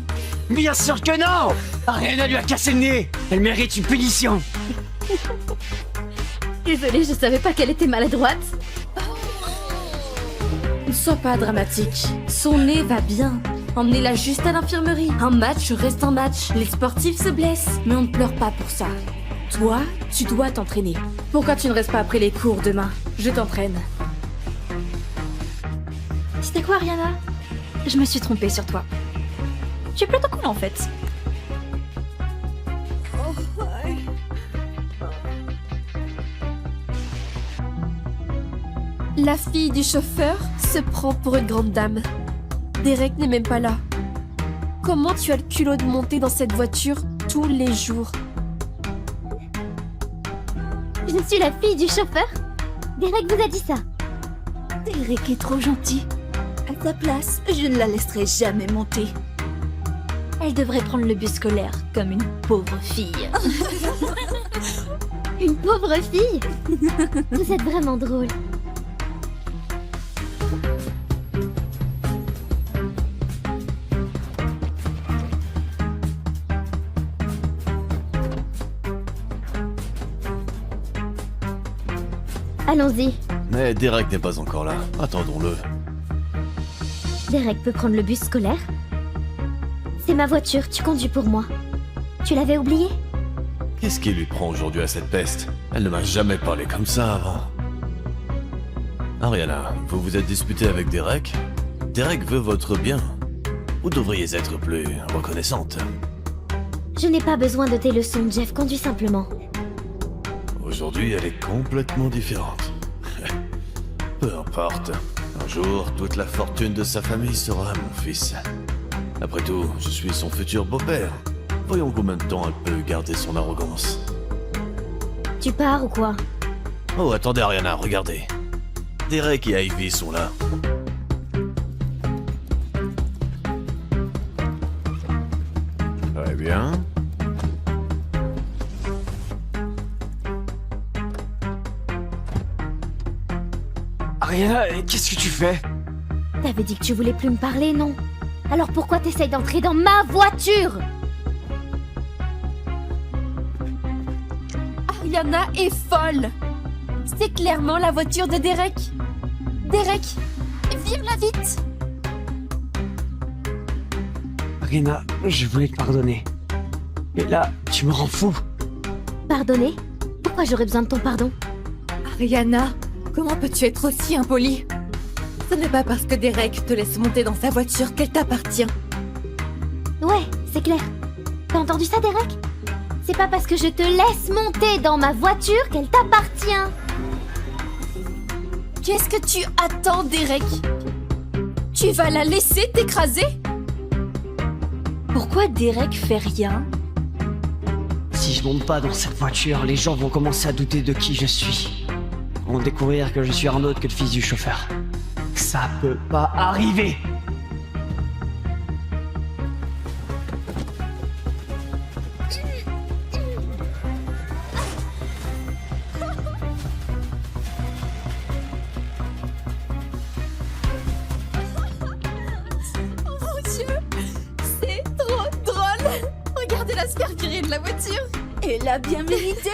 Bien sûr que non! Ariana lui a cassé le nez! Elle mérite une punition! Désolée, je savais pas qu'elle était maladroite. Ne sois pas dramatique. Son nez va bien. Emmenez-la juste à l'infirmerie. Un match reste un match. Les sportifs se blessent, mais on ne pleure pas pour ça. Toi, tu dois t'entraîner. Pourquoi tu ne restes pas après les cours demain? Je t'entraîne. Tu sais quoi, Ariana? Je me suis trompée sur toi. Tu es plutôt cool en fait. La fille du chauffeur se prend pour une grande dame. Derek n'est même pas là. Comment tu as le culot de monter dans cette voiture tous les jours? Je suis la fille du chauffeur? Derek vous a dit ça? Derek est trop gentil. À ta place, je ne la laisserai jamais monter. Elle devrait prendre le bus scolaire comme une pauvre fille. Une pauvre fille? Vous êtes vraiment drôle. Allons-y. Mais Derek n'est pas encore là. Attendons-le. Derek peut prendre le bus scolaire? C'est ma voiture, tu conduis pour moi. Tu l'avais oublié? Qu'est-ce qui lui prend aujourd'hui à cette peste? Elle ne m'a jamais parlé comme ça avant. Ariana, vous vous êtes disputé avec Derek? Derek veut votre bien. Vous devriez être plus reconnaissante. Je n'ai pas besoin de tes leçons, Jeff. Conduis simplement. Aujourd'hui, elle est complètement différente. Peu importe. Un jour, toute la fortune de sa famille sera à mon fils. Après tout, je suis son futur beau-père. Voyons combien de temps elle peut garder son arrogance. Tu pars ou quoi? Oh, attendez Ariana, regardez. Derek et Ivy sont là. Très bien. Ariana, qu'est-ce que tu fais? T'avais dit que tu voulais plus me parler, non? Alors pourquoi t'essayes d'entrer dans ma voiture? Ariana est folle. C'est clairement la voiture de Derek. Derek, vire-la vite. Ariana, je voulais te pardonner. Mais là, tu me rends fou. Pardonner? Pourquoi j'aurais besoin de ton pardon? Ariana, comment peux-tu être aussi impolie? Ce n'est pas parce que Derek te laisse monter dans sa voiture qu'elle t'appartient. Ouais, c'est clair. T'as entendu ça, Derek? C'est pas parce que je te laisse monter dans ma voiture qu'elle t'appartient. Qu'est-ce que tu attends, Derek? Tu vas la laisser t'écraser? Pourquoi Derek fait rien? Si je monte pas dans cette voiture, les gens vont commencer à douter de qui je suis. Ils vont découvrir que je suis un autre que le fils du chauffeur. Ça peut pas arriver! Mon Dieu, c'est trop drôle. Regardez-la se faire virer de la voiture. Elle l'a bien mérité.